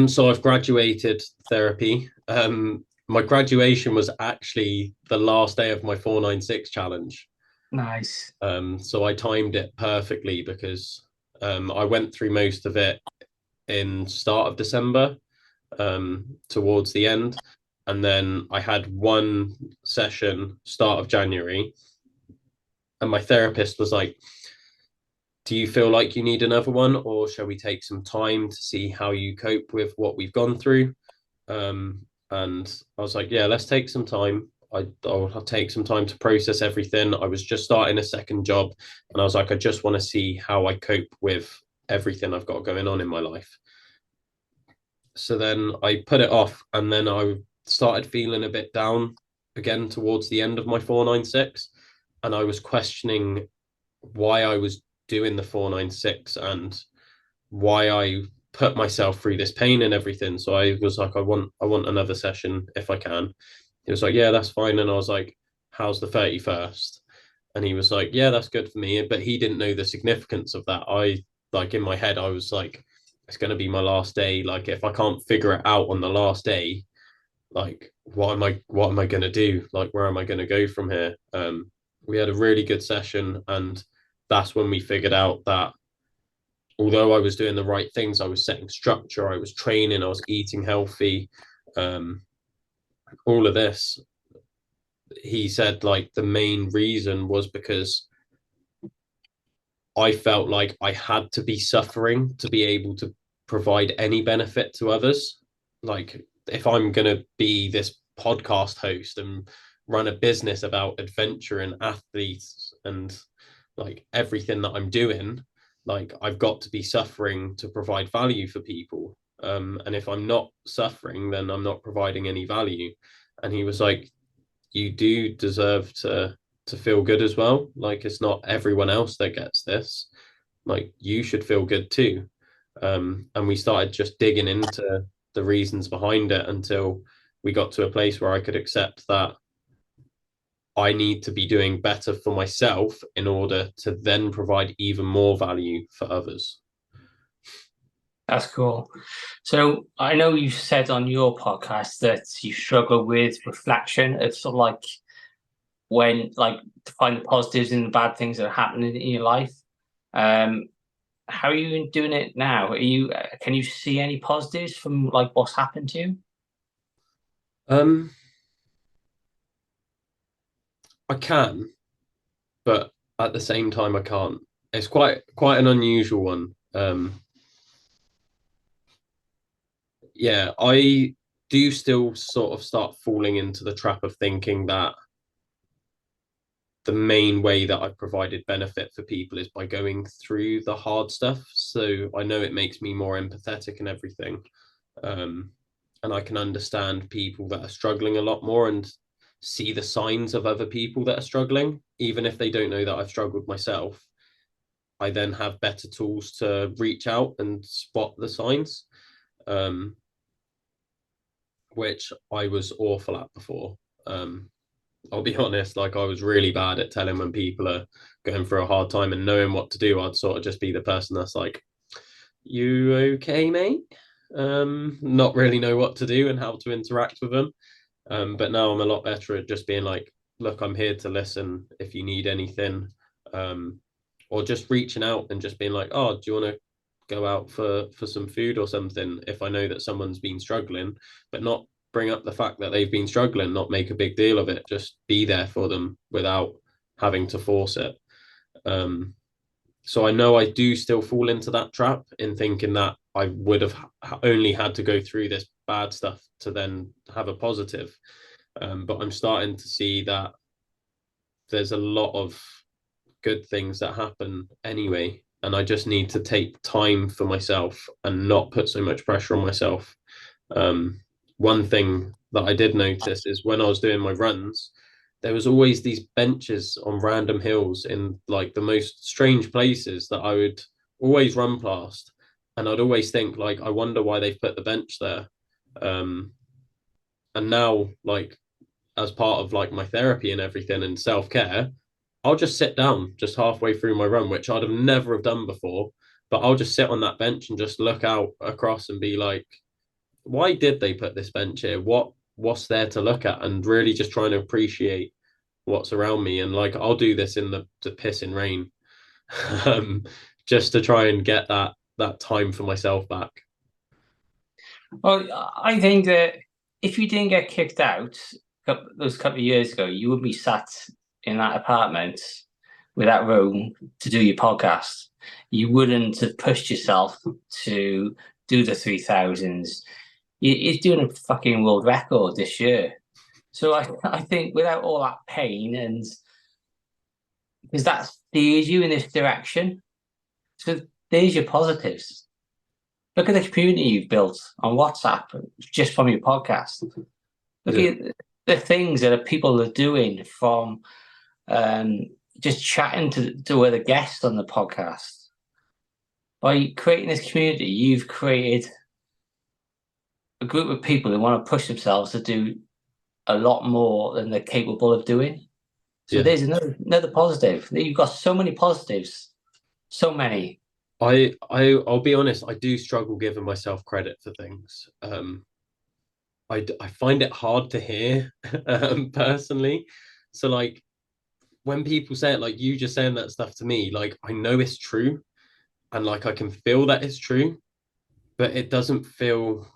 So I've graduated therapy. My graduation was actually the last day of my 496 challenge. Nice. So I timed it perfectly because I went through most of it in start of December, towards the end, and then I had one session start of January, and my therapist was like, "Do you feel like you need another one, or shall we take some time to see how you cope with what we've gone through?" And I was like, "Yeah, let's take some time. I'll take some time to process everything." I was just starting a second job, and I was like, "I just want to see how I cope with everything I've got going on in my life." So then I put it off, and then I started feeling a bit down again towards the end of my 496, and I was questioning why I was doing the 496 and why I put myself through this pain and everything. So I was like, I want another session if I can. He was like, yeah, that's fine. And I was like, how's the 31st? And he was like, yeah, that's good for me. But he didn't know the significance of that. I like in my head, I was like, it's going to be my last day. Like if I can't figure it out on the last day, like what am I going to do? Like where am I going to go from here? We had a really good session, and that's when we figured out that although I was doing the right things, I was setting structure, I was training, I was eating healthy, um, all of this. He said like the main reason was because I felt like I had to be suffering to be able to provide any benefit to others. Like if I'm gonna be this podcast host and run a business about adventure and athletes and like everything that I'm doing, like I've got to be suffering to provide value for people. And if I'm not suffering, then I'm not providing any value. And he was like, you do deserve to feel good as well. Like it's not everyone else that gets this. Like you should feel good too. And we started just digging into the reasons behind it until we got to a place where I could accept that I need to be doing better for myself in order to then provide even more value for others. That's cool. So I know you said on your podcast that you struggle with reflection. It's sort of like when, like, to find the positives in the bad things that are happening in your life. Um, how are you doing it now? Can you see any positives from like what's happened to you? Um, I can, but at the same time I can't. It's quite an unusual one. Yeah, I do still sort of start falling into the trap of thinking that the main way that I've provided benefit for people is by going through the hard stuff. So I know it makes me more empathetic and everything. Um, and I can understand people that are struggling a lot more and see the signs of other people that are struggling, even if they don't know that I've struggled myself. I then have better tools to reach out and spot the signs, um, which I was awful at before. Um, I'll be honest, like I was really bad at telling when people are going through a hard time and knowing what to do. I'd sort of just be the person that's like, "You okay, mate?" Not really know what to do and how to interact with them. But now I'm a lot better at just being like, "Look, I'm here to listen if you need anything." Um, or just reaching out and just being like, "Oh, do you want to go out for some food or something?" If I know that someone's been struggling, but not bring up the fact that they've been struggling, not make a big deal of it, just be there for them without having to force it. Um, so I know I do still fall into that trap in thinking that I would have only had to go through this bad stuff to then have a positive. But I'm starting to see that there's a lot of good things that happen anyway. And I just need to take time for myself and not put so much pressure on myself. Um, One thing that I did notice is when I was doing my runs, there was always these benches on random hills in like the most strange places that I would always run past. And I'd always think like, I wonder why they've put the bench there. Um, and now like as part of like my therapy and everything and self-care, I'll just sit down just halfway through my run, which I'd have never have done before. But I'll just sit on that bench and just look out across and be like, why did they put this bench here? What's there to look at? And really just trying to appreciate what's around me. And like I'll do this in the pissing rain, um, just to try and get that time for myself back. Well, I think that if you didn't get kicked out those couple of years ago, you would be sat in that apartment with that room to do your podcast. You wouldn't have pushed yourself to do the 3000s. You're doing a fucking world record this year. So I think without all that pain, and because that steers you in this direction, so there's your positives. Look at the community you've built on WhatsApp just from your podcast. Look Yeah. at the things that people are doing from um, just chatting to other guests on the podcast. By creating this community, you've created a group of people who want to push themselves to do a lot more than they're capable of doing. So Yeah. there's another positive. You've got so many positives, so many. I'll be honest, I do struggle giving myself credit for things. I find it hard to hear personally. So like when people say it, like you just saying that stuff to me, like I know it's true and like I can feel that it's true, but it doesn't feel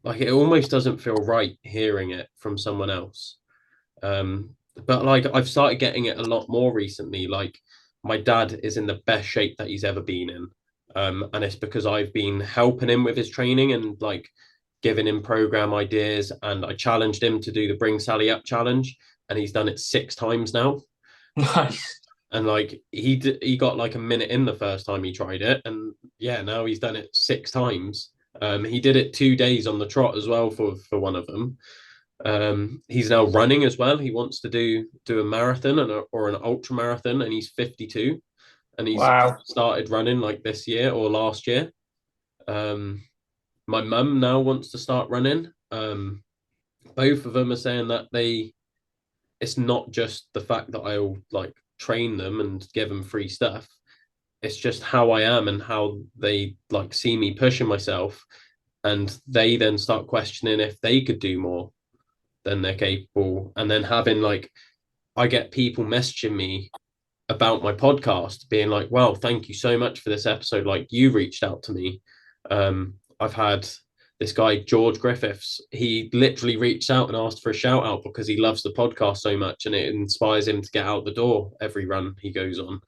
like it almost doesn't feel right hearing it from someone else. But like I've started getting it a lot more recently. Like my dad is in the best shape that he's ever been in. And it's because I've been helping him with his training and like giving him program ideas. And I challenged him to do the Bring Sally Up challenge, and he's done it 6 times now. Nice. And like he got like a minute in the first time he tried it, and yeah, now he's done it 6 times. He did it 2 days on the trot as well for one of them. He's now running as well. He wants to do a marathon or an ultra marathon, and he's 52, and he's Wow. started running like this year or last year. Um, my mum now wants to start running. Both of them are saying that it's not just the fact that I'll like train them and give them free stuff. it's just how I am and how they like see me pushing myself, and they then start questioning if they could do more than they're capable, and then having like I get people messaging me about my podcast being like, wow, thank you so much for this episode, like you reached out to me. I've had this guy George Griffiths, he literally reached out and asked for a shout out because he loves the podcast so much and it inspires him to get out the door every run he goes on.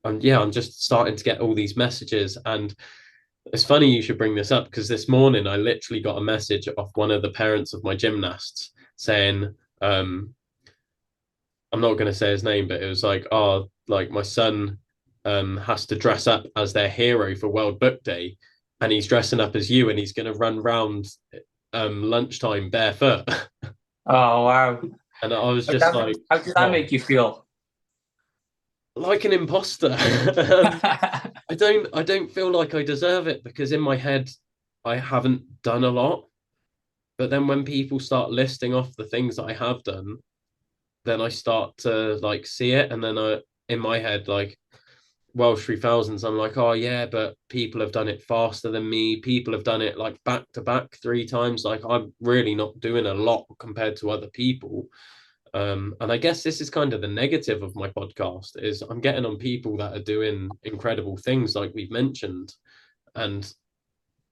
And yeah, I'm just starting to get all these messages. And it's funny you should bring this up because this morning I literally got a message off one of the parents of my gymnasts saying, I'm not going to say his name, but it was like, oh, like my son has to dress up as their hero for World Book Day, and he's dressing up as you, and he's going to run round lunchtime barefoot. Oh wow! And I was just like, How does that oh, make you feel? like an imposter. I don't feel like I deserve it because in my head I haven't done a lot. But then when people start listing off the things that I have done, then I start to like see it, and then I in my head like Welsh 3000s, I'm like, oh yeah, but people have done it faster than me. People have done it like back to back 3 times. Like I'm really not doing a lot compared to other people. And I guess this is kind of the negative of my podcast is I'm getting on people that are doing incredible things like we've mentioned, and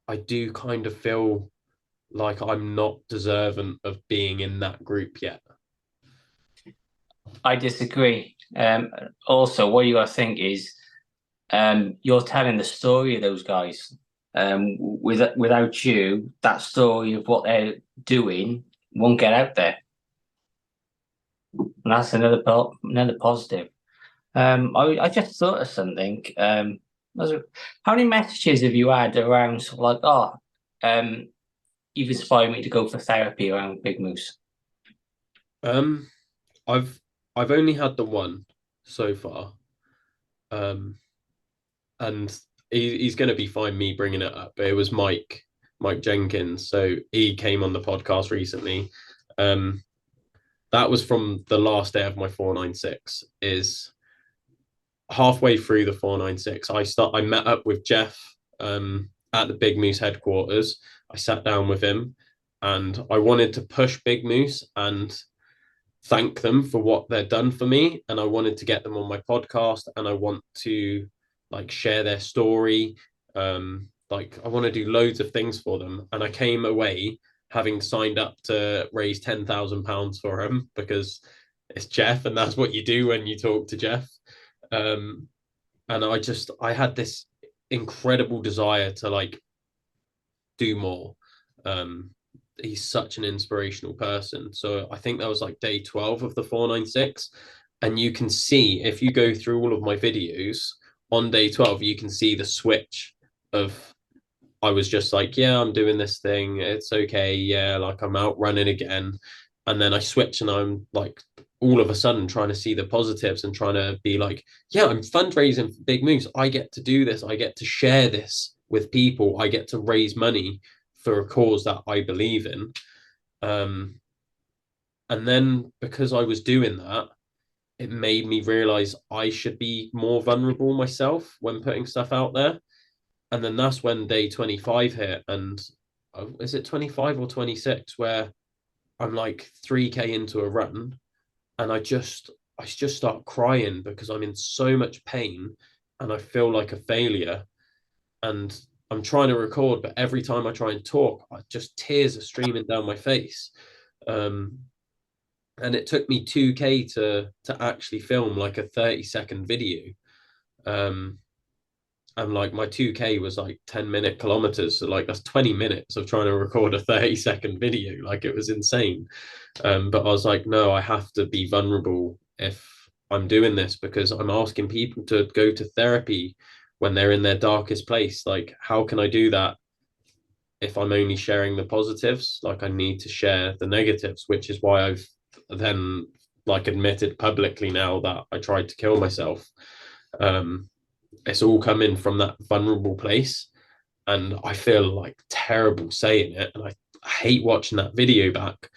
I do kind of feel like I'm not deserving of being in that group yet. I disagree. Also, what you got to think is you're telling the story of those guys. Without you, that story of what they're doing won't get out there, and that's another positive. I just thought of something. How many messages have you had around sort of like, oh, you've inspired me to go for therapy around Bigmoose? Um, I've I've only had the one so far, um, and he's going to be fine me bringing it up. But it was Mike Jenkins, so he came on the podcast recently. Um, that was from the last day of my 496. Is halfway through the 496, I met up with Jeff at the Bigmoose headquarters. I sat down with him, and I wanted to push Bigmoose and thank them for what they've done for me, and I wanted to get them on my podcast, and I want to like share their story. Like I want to do loads of things for them, and I came away having signed up to raise £10,000 for him because it's Jeff, and that's what you do when you talk to Jeff. Um, and I had this incredible desire to like do more. Um, he's such an inspirational person. So I think that was like day 12 of the 496. And you can see if you go through all of my videos on day 12, you can see the switch of I was just like, yeah, I'm doing this thing. It's okay. Yeah, like I'm out running again. And then I switch and I'm like all of a sudden trying to see the positives and trying to be like, yeah, I'm fundraising for Bigmoose. I get to do this. I get to share this with people. I get to raise money for a cause that I believe in. Um, and then because I was doing that, it made me realize I should be more vulnerable myself when putting stuff out there. And then that's when day 25 hit. And is it 25 or 26 where I'm like 3K into a run and I just start crying because I'm in so much pain and I feel like a failure. And I'm trying to record, but every time I try and talk, just tears are streaming down my face. Um, and it took me 2K to actually film like a 30-second video. Um, and like my 2K was like 10-minute kilometers, so like that's 20 minutes of trying to record a 30-second video. Like it was insane. But I was like, no, I have to be vulnerable if I'm doing this because I'm asking people to go to therapy when they're in their darkest place. Like how can I do that if I'm only sharing the positives? Like I need to share the negatives, which is why I've then like admitted publicly now that I tried to kill myself. It's all coming from that vulnerable place, and I feel like terrible saying it, and I hate watching that video back.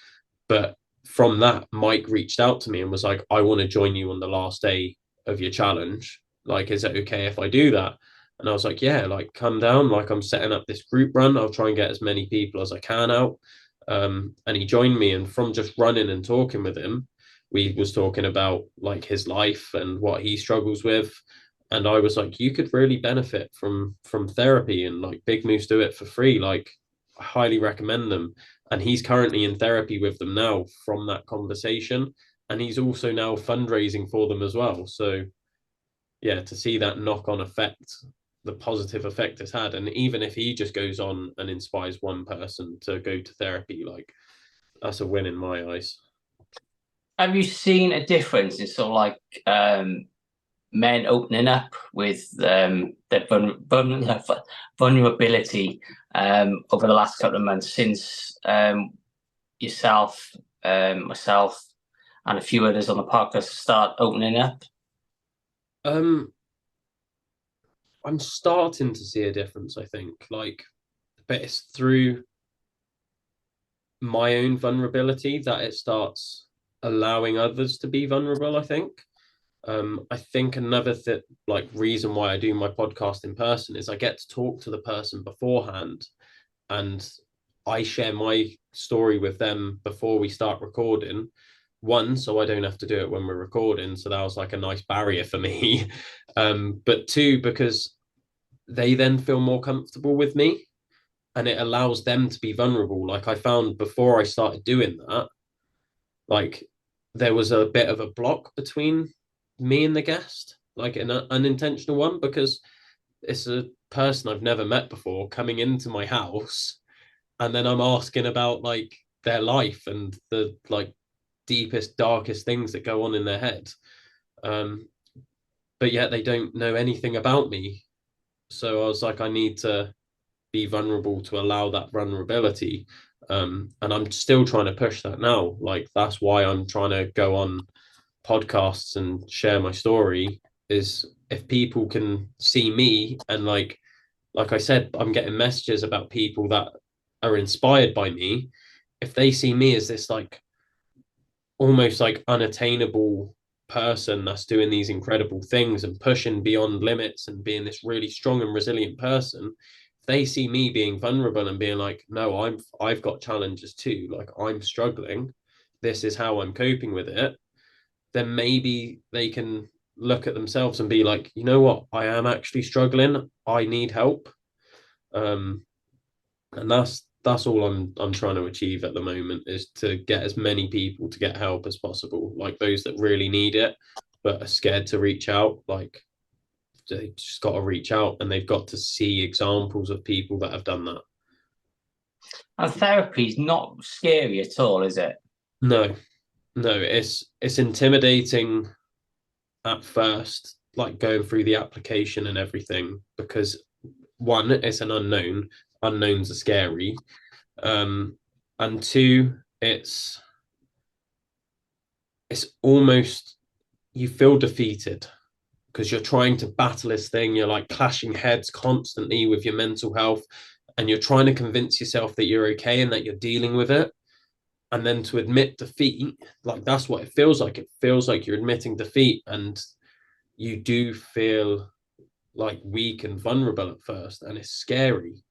But from that, Mike reached out to me and was like, I want to join you on the last day of your challenge. Like, is it okay if I do that? And I was like, yeah, like come down. Like I'm setting up this group run. I'll try and get as many people as I can out. And he joined me, and from just running and talking with him, we was talking about like his life and what he struggles with. And I was like, you could really benefit from therapy, and like Bigmoose do it for free. Like I highly recommend them. And he's currently in therapy with them now from that conversation. And he's also now fundraising for them as well. So yeah, to see that knock-on effect, the positive effect it's had, and even if he just goes on and inspires one person to go to therapy, like that's a win in my eyes. Have you seen a difference in sort of like men opening up with their vulnerability over the last couple of months since yourself, myself, and a few others on the podcast start opening up? I'm starting to see a difference, I think. Like, but it's through my own vulnerability that it starts allowing others to be vulnerable, I think. I think another like reason why I do my podcast in person is I get to talk to the person beforehand, and I share my story with them before we start recording. One, so I don't have to do it when we're recording. So that was like a nice barrier for me. But two, because they then feel more comfortable with me, and it allows them to be vulnerable. Like I found before I started doing that, like there was a bit of a block between me and the guest, like an unintentional one, because it's a person I've never met before coming into my house, and then I'm asking about like their life and the like deepest, darkest things that go on in their head. Um, but yet they don't know anything about me. So I was like, I need to be vulnerable to allow that vulnerability. And I'm still trying to push that now. Like that's why I'm trying to go on podcasts and share my story. Is if people can see me, and like I said, I'm getting messages about people that are inspired by me. If they see me as this like almost like unattainable person that's doing these incredible things and pushing beyond limits and being this really strong and resilient person, if they see me being vulnerable and being like, no, I've got challenges too, like I'm struggling, this is how I'm coping with it, then maybe they can look at themselves and be like, you know what, I am actually struggling, I need help. And that's all I'm trying to achieve at the moment, is to get as many people to get help as possible, like those that really need it but are scared to reach out. Like they just got to reach out, and they've got to see examples of people that have done that. And therapy is not scary at all, is it? No, no, it's intimidating at first, like going through the application and everything, because one, it's an unknown. Unknowns are scary. And two, it's almost, you feel defeated because you're trying to battle this thing. You're like clashing heads constantly with your mental health, and you're trying to convince yourself that you're okay and that you're dealing with it. And then to admit defeat, like that's what it feels like. It feels like you're admitting defeat, and you do feel like weak and vulnerable at first, and it's scary.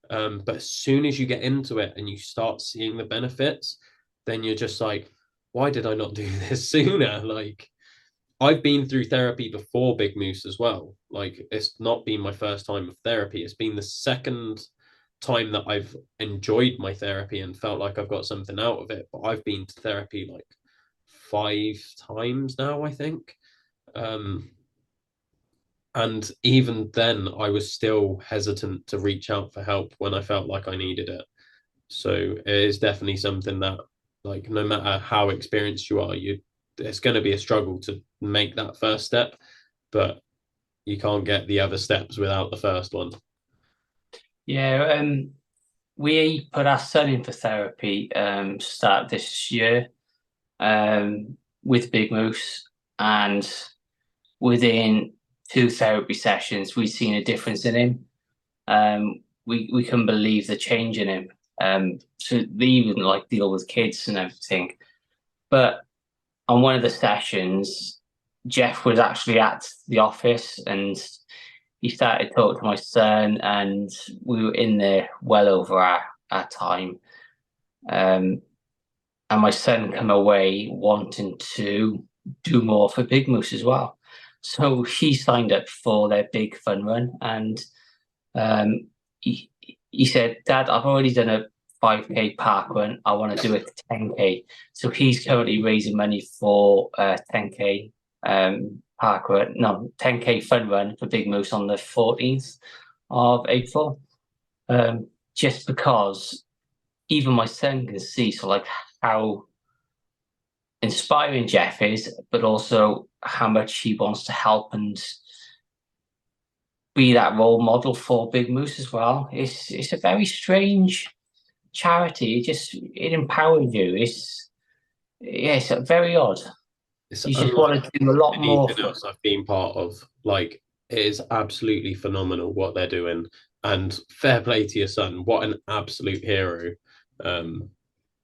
But as soon as you get into it and you start seeing the benefits, then you're just like, why did I not do this sooner? Like, I've been through therapy before Bigmoose as well. Like, it's not been my first time of therapy. It's been the second time that I've enjoyed my therapy and felt like I've got something out of it. But I've been to therapy like 5 times now, I think. Um, and even then, I was still hesitant to reach out for help when I felt like I needed it. So it is definitely something that, like, no matter how experienced you are, it's going to be a struggle to make that first step, but you can't get the other steps without the first one. Yeah, we put our son in for therapy start this year with Bigmoose, and within 2 therapy sessions, we've seen a difference in him. We couldn't believe the change in him. So they even like deal with kids and everything. But on one of the sessions, Jeff was actually at the office, and he started talking to my son, and we were in there well over our time. And my son come away wanting to do more for Bigmoose as well. So he signed up for their big fun run, and um, he said, "Dad, I've already done a 5K park run. I want to do a 10K." So he's currently raising money for a 10K park run, no, 10K fun run for Bigmoose on the 14th of April. Just because even my son can see, so like how inspiring Jeff is, but also how much he wants to help and be that role model for Bigmoose as well. It's a very strange charity. It empowers you. It's very odd. It's You just unlike want to do a lot more anything for. else I've been part of. Like, it is absolutely phenomenal what they're doing. And fair play to your son. What an absolute hero. Um,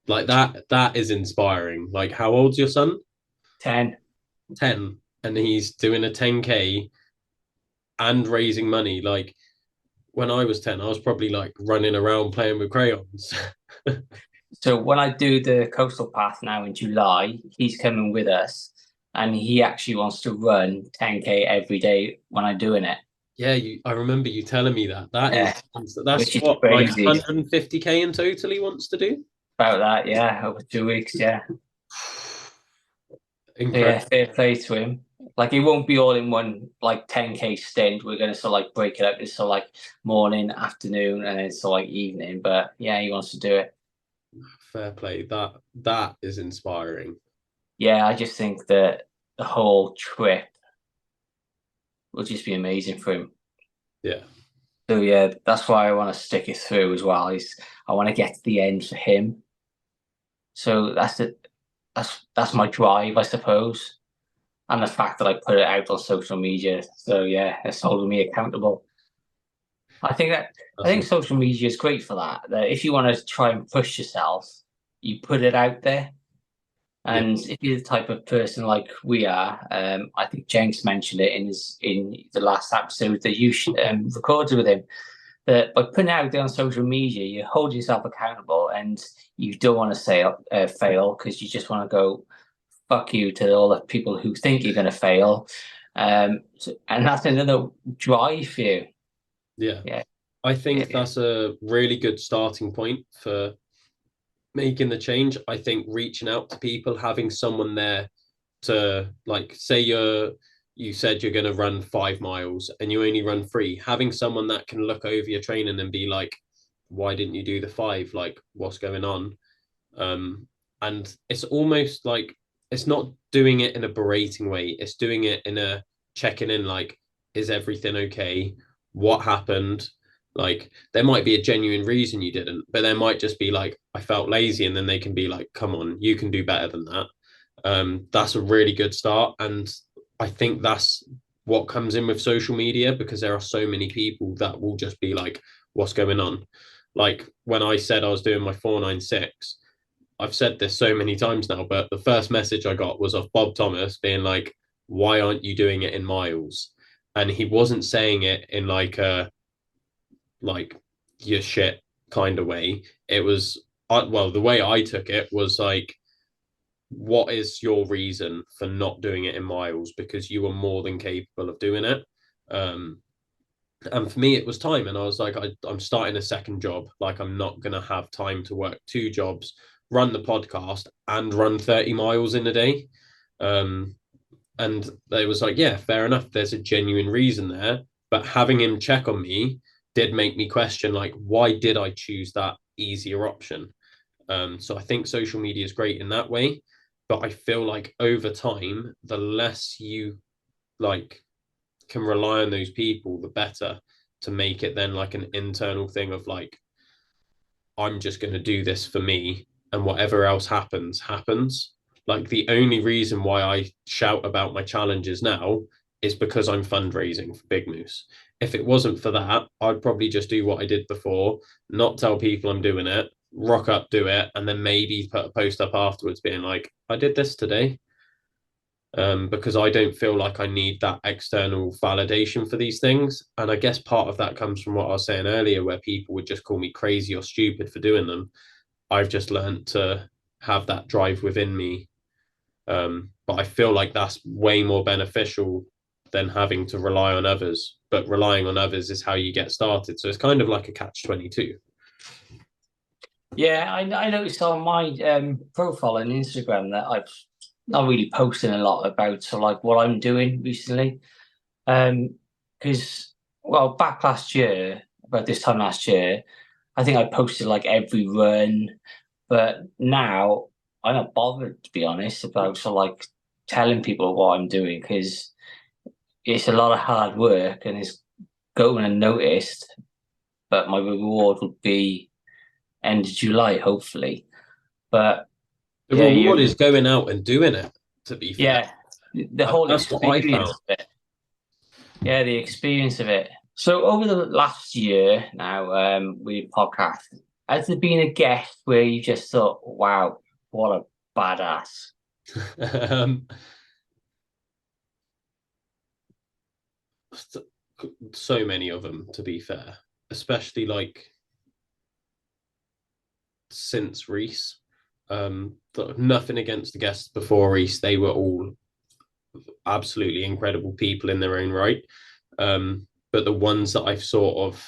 like that is inspiring. Like, how old's your son? 10. 10. And he's doing a 10K and raising money. Like, when I was 10, I was probably like running around playing with crayons. So when I do the coastal path now in July, he's coming with us, and he actually wants to run 10K every day when I'm doing it. Yeah, I remember you telling me that. Yeah, That's which is what, like crazy. 150K in total he wants to do. About that, yeah, over 2 weeks, yeah. So yeah, Incredible. fair play to him. Like it won't be all in one like 10K stint. We're gonna sort of like break it up into sort of like morning, afternoon, and then sort of like evening. But yeah, he wants to do it. Fair play. That is inspiring. Yeah, I just think that the whole trip will just be amazing for him. Yeah. So yeah, that's why I want to stick it through as well. Is I want to get to the end for him. So that's my drive, I suppose. And the fact that I put it out on social media. So yeah, it's holding me accountable. I think that I That's think social media is great for that. That if you want to try and push yourself, you put it out there. yeah. And if you're the type of person like we are, I think Jenks mentioned it in the last episode that you recorded with him. That by putting it out there on social media, you hold yourself accountable, and you don't want to say fail because you just want to go fuck you to all the people who think you're going to fail. And that's another drive for you. Yeah. Yeah, I think yeah, that's a really good starting point for making the change. I think reaching out to people, having someone there to, like, say you said you're going to run 5 miles and you only run 3, having someone that can look over your training and be like, why didn't you do the 5? Like, what's going on? And it's almost like it's not doing it in a berating way. It's doing it in a checking in, like, is everything okay? What happened? Like, there might be a genuine reason you didn't, but there might just be like, I felt lazy, and then they can be like, come on, you can do better than that. That's a really good start. And I think that's what comes in with social media, because there are so many people that will just be like, what's going on? Like when I said I was doing my 496, I've said this so many times now, but the first message I got was of Bob Thomas being like, why aren't you doing it in miles? And he wasn't saying it in like a, like, your shit kind of way. It was, well, the way I took it was like, what is your reason for not doing it in miles? Because you were more than capable of doing it. Um, and for me, it was time. And I was like, I'm starting a second job. Like, I'm not going to have time to work 2 jobs, run the podcast, and run 30 miles in a day. And they was like, yeah, fair enough. There's a genuine reason there. But having him check on me did make me question, like, why did I choose that easier option? So I think social media is great in that way. But I feel like over time, the less you like can rely on those people, the better, to make it then like an internal thing of like, I'm just going to do this for me, and whatever else happens, happens. Like, the only reason why I shout about my challenges now is because I'm fundraising for Bigmoose. If it wasn't for that, I'd probably just do what I did before, not tell people I'm doing it, rock up, do it, and then maybe put a post up afterwards being like, I did this today. because I don't feel like I need that external validation for these things. And I guess part of that comes from what I was saying earlier, where people would just call me crazy or stupid for doing them. I've just learned to have that drive within me. But I feel like that's way more beneficial than having to rely on others. But relying on others is how you get started. So it's kind of like a catch-22. Yeah, I noticed on my profile on Instagram that I've not really posting a lot about like what I'm doing recently. Because well, back last year, about this time last year, I think I posted like every run, but now I'm not bothered, to be honest, about like telling people what I'm doing, because it's a lot of hard work and it's going unnoticed. But my reward will be end of July, hopefully. But The yeah, reward is going out and doing it, to be fair. yeah, the whole That's what I experience found. of it. Yeah, the experience of it. So over the last year now, with podcast, has there been a guest where you just thought, wow, what a badass? um, so many of them, to be fair, especially like since Reese. Nothing against the guests before Reese, they were all absolutely incredible people in their own right. But the ones that I've sort of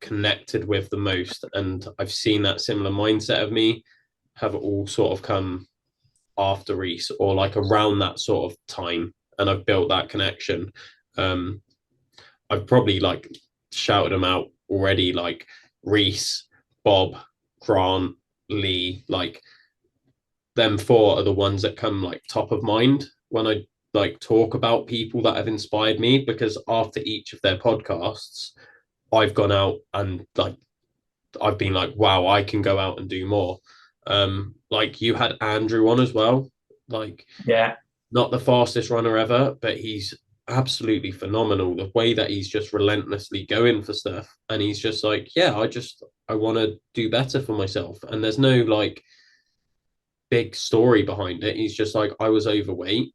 connected with the most, and I've seen that similar mindset of me, have all sort of come after Reese or like around that sort of time, and I've built that connection. I've probably like shouted them out already, like Reese, Bob, Grant, Lee, like them four are the ones that come like top of mind when I like talk about people that have inspired me, because after each of their podcasts, I've gone out and like I've been like, wow, I can go out and do more. Like you had Andrew on as well, like Yeah, not the fastest runner ever, but he's absolutely phenomenal. The way that he's just relentlessly going for stuff, and he's just like, yeah, I want to do better for myself, and there's no like big story behind it. He's just like, I was overweight.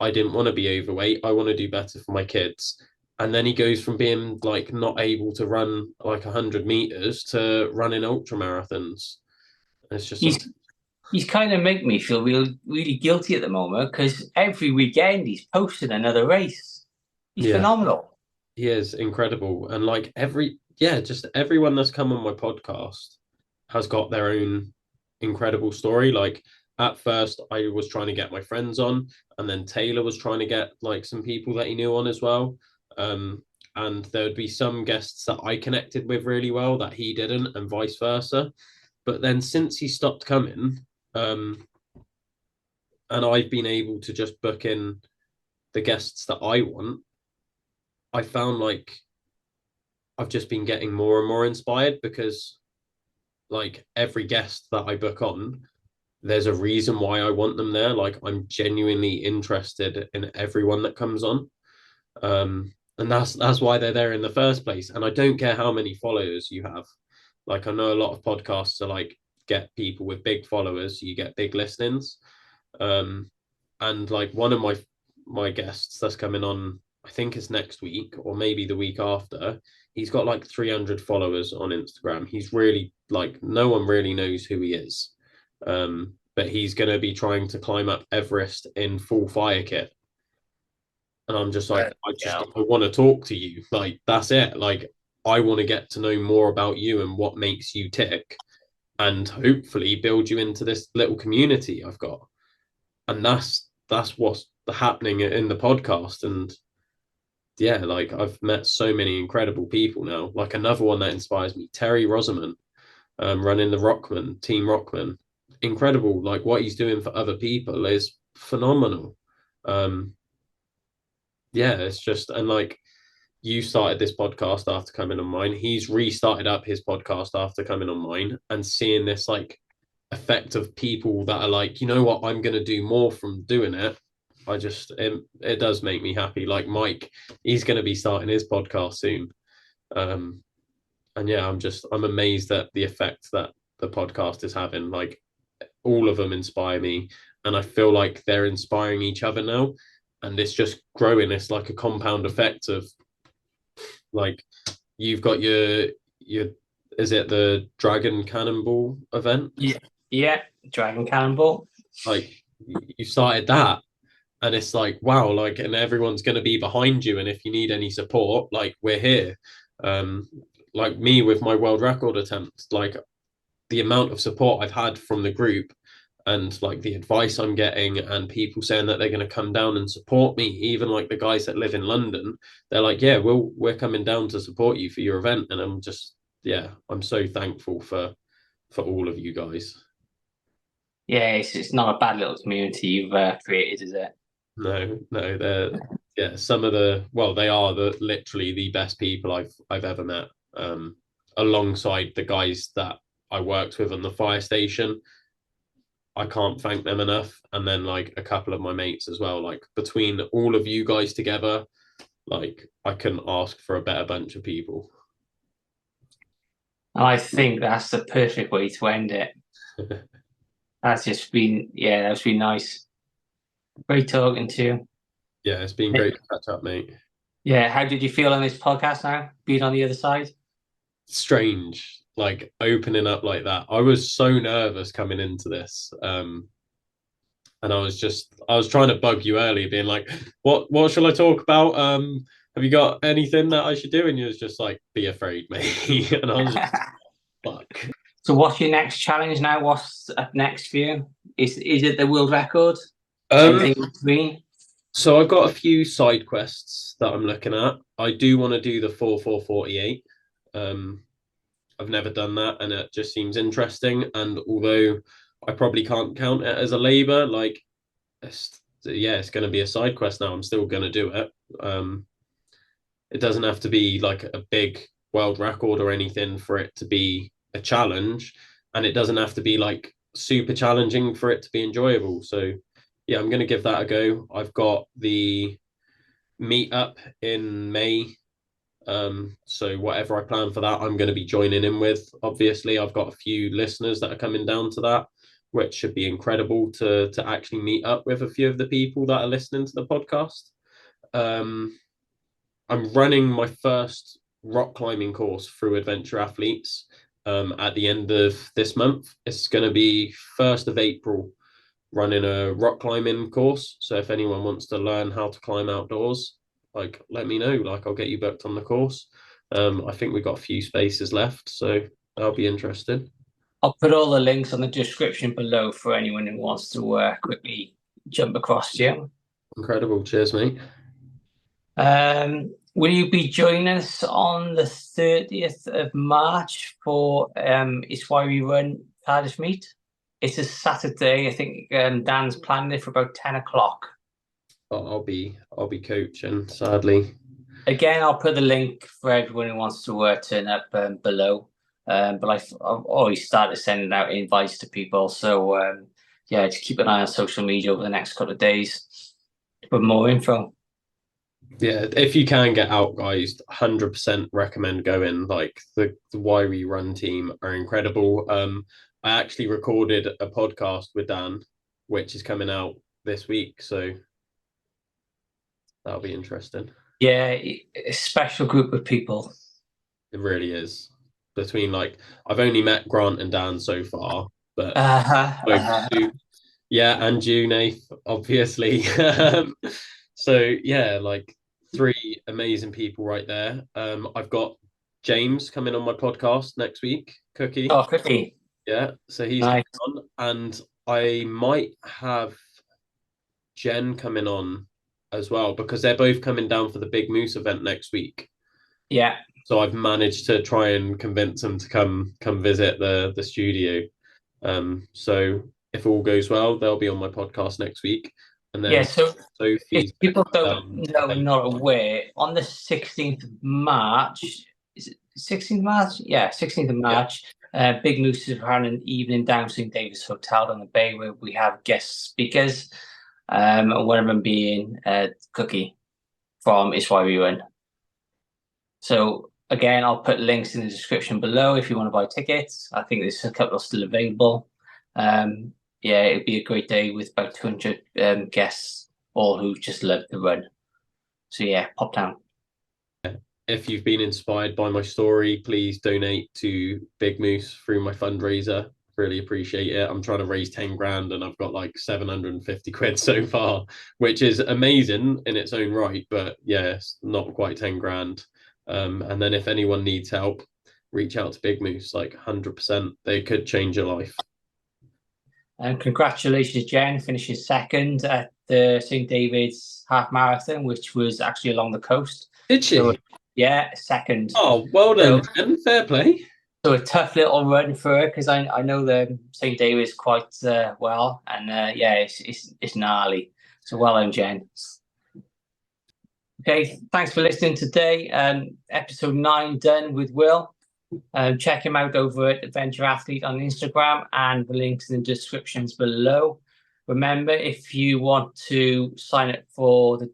I didn't want to be overweight. I want to do better for my kids. And then he goes from being like not able to run like 100 meters to running ultra marathons. And it's just like, he's he's kind of make me feel really guilty at the moment, because every weekend he's posting another race. He's yeah, phenomenal. he is incredible. And like just everyone that's come on my podcast has got their own incredible story. Like at first, I was trying to get my friends on, and then Taylor was trying to get like some people that he knew on as well. Um, and there would be some guests that I connected with really well that he didn't, and vice versa. But then since he stopped coming, um, and I've been able to just book in the guests that I want, I found like I've just been getting more and more inspired, because like every guest that I book on, there's a reason why I want them there. Like I'm genuinely interested in everyone that comes on. And that's why they're there in the first place. And I don't care how many followers you have. Like I know a lot of podcasts are like get people with big followers, you get big listenings. Um, and like one of my guests that's coming on, I think it's next week or maybe the week after. He's got like 300 followers on Instagram. He's really like no one really knows who he is. But he's going to be trying to climb up Everest in full fire kit. And I'm just like, Yeah. I want to talk to you. Like, that's it. Like, I want to get to know more about you and what makes you tick, and hopefully build you into this little community I've got. And that's what's happening in the podcast. And yeah, like I've met so many incredible people now. Like another one that inspires me, Terry Rosamond, running the Rockman, Team Rockman. Incredible. Like what he's doing for other people is phenomenal. Um, yeah, it's just, and like you started this podcast after coming on mine. He's restarted up his podcast after coming on mine, and seeing this like effect of people that are like, you know what, I'm going to do more from doing it. It does make me happy. Like Mike, he's going to be starting his podcast soon. Um, and yeah, I'm amazed at the effect that the podcast is having. Like all of them inspire me. and I feel like they're inspiring each other now, and it's just growing. It's like a compound effect of like you've got your is it the Dragon Cannonball event? Yeah, yeah, Dragon Cannonball. Like you started that, and it's like wow, like, and everyone's going to be behind you, and if you need any support, like we're here. um like me with my world record attempt, like the amount of support I've had from the group, and like the advice I'm getting, and people saying that they're going to come down and support me, even like the guys that live in London, they're like, yeah, we're coming down to support you for your event. And I'm just, yeah, I'm so thankful for all of you guys. Yeah, it's not a bad little community you've created, is it? No, they're, yeah, some of the, well, they are the literally the best people I've ever met. Alongside the guys that I worked with on the fire station, I can't thank them enough. And then like a couple of my mates as well. Like between all of you guys together, like I couldn't ask for a better bunch of people. And I think that's the perfect way to end it. That's just been, yeah, that's been nice. Great talking to you. Yeah, it's been great to catch up, mate. Yeah, how did you feel on this podcast now, being on the other side? Strange, like opening up like that. I was so nervous coming into this. And I was trying to bug you earlier, being like, what shall I talk about? Have you got anything that I should do? And you was just like, be afraid, mate. And I was just, fuck. So what's your next challenge now? What's up next for you? Is it the world record? Um, Anything between? so I've got a few side quests that I'm looking at. I do want to do the 4448. Um, I've never done that, and it just seems interesting. And although I probably can't count it as a labor, like, yeah, it's going to be a side quest now. I'm still going to do it. It doesn't have to be like a big world record or anything for it to be a challenge, and it doesn't have to be like super challenging for it to be enjoyable. So yeah, I'm going to give that a go. I've got the meetup in May. So whatever I plan for that, I'm going to be joining in with. Obviously, I've got a few listeners that are coming down to that, which should be incredible to actually meet up with a few of the people that are listening to the podcast. Um, I'm running my first rock climbing course through Adventure Athletes at the end of this month. It's going to be 1st of April, running a rock climbing course. So if anyone wants to learn how to climb outdoors, like let me know. Like I'll get you booked on the course. I think we've got a few spaces left, so that'll be interesting. I'll put all the links on the description below for anyone who wants to quickly jump across to you. Incredible. Cheers, mate. Will you be joining us on the 30th of March for It's Why We Run Cardiff Meet? It's a Saturday. I think Dan's planning it for about 10 o'clock. I'll be coaching, sadly. Again, I'll put the link for everyone who wants to turn up below. But I've already started sending out invites to people. So yeah, just keep an eye on social media over the next couple of days for more info. Yeah, if you can get out, guys, 100% recommend going. Like the Why We Run team are incredible. I actually recorded a podcast with Dan, which is coming out this week, so that'll be interesting. Yeah, a special group of people. It really is. Between like, I've only met Grant and Dan so far, but yeah, and you, Nath, obviously. So yeah, like 3 amazing people right there. I've got James coming on my podcast next week, Cookie. Oh, Cookie. Yeah, so he's nice. coming on, and I might have Jen coming on as well because they're both coming down for the Bigmoose event next week. Yeah. So I've managed to try and convince them to come visit the studio. So if all goes well, they'll be on my podcast next week. And then yeah, so Sophie's if people don't know, not aware, on the 16th of March, is it 16th of March? Yeah, 16th of March, Bigmoose is having an evening down St. David's Hotel on the Bay where we have guest speakers, and one of them being Cookie from It's Why We Run. So again, I'll put links in the description below if you want to buy tickets. I think there's a couple still available. yeah, it'd be a great day with about 200 guests, all who just love the run. So yeah, pop down. If you've been inspired by my story, please donate to Bigmoose through my fundraiser. Really appreciate it. I'm trying to raise 10 grand and I've got like 750 quid so far, which is amazing in its own right. But yeah, it's not quite 10 grand. And then if anyone needs help, reach out to Bigmoose, like 100%. They could change your life. And congratulations, Jen, finishing second at the St. David's half marathon, which was actually along the coast. Did she? So, yeah, second. Oh, well done, Jen. Fair play. So a tough little run for her because I know the St. David's quite well, and yeah, it's gnarly. So well done, Jen. Okay, thanks for listening today. Episode 9 done with Will. Check him out over at Adventure Athlete on Instagram, and the links in the descriptions below. Remember, if you want to sign up for the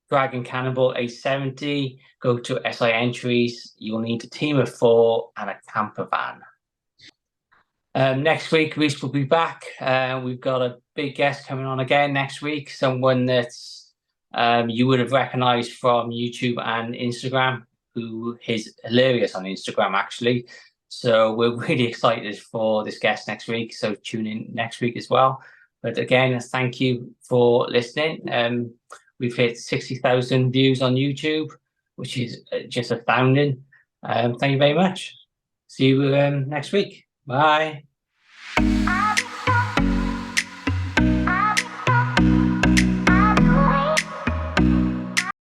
Dragon Cannonball 870, go to SI entries. You'll need a team of 4 and a camper van. Next week, Reese will be back. We've got a big guest coming on again next week, someone that's you would have recognized from YouTube and Instagram, who is hilarious on Instagram, actually. So we're really excited for this guest next week. So tune in next week as well. But again, thank you for listening. We've hit 60,000 views on YouTube, which is just astounding. Thank you very much. See you next week. Bye.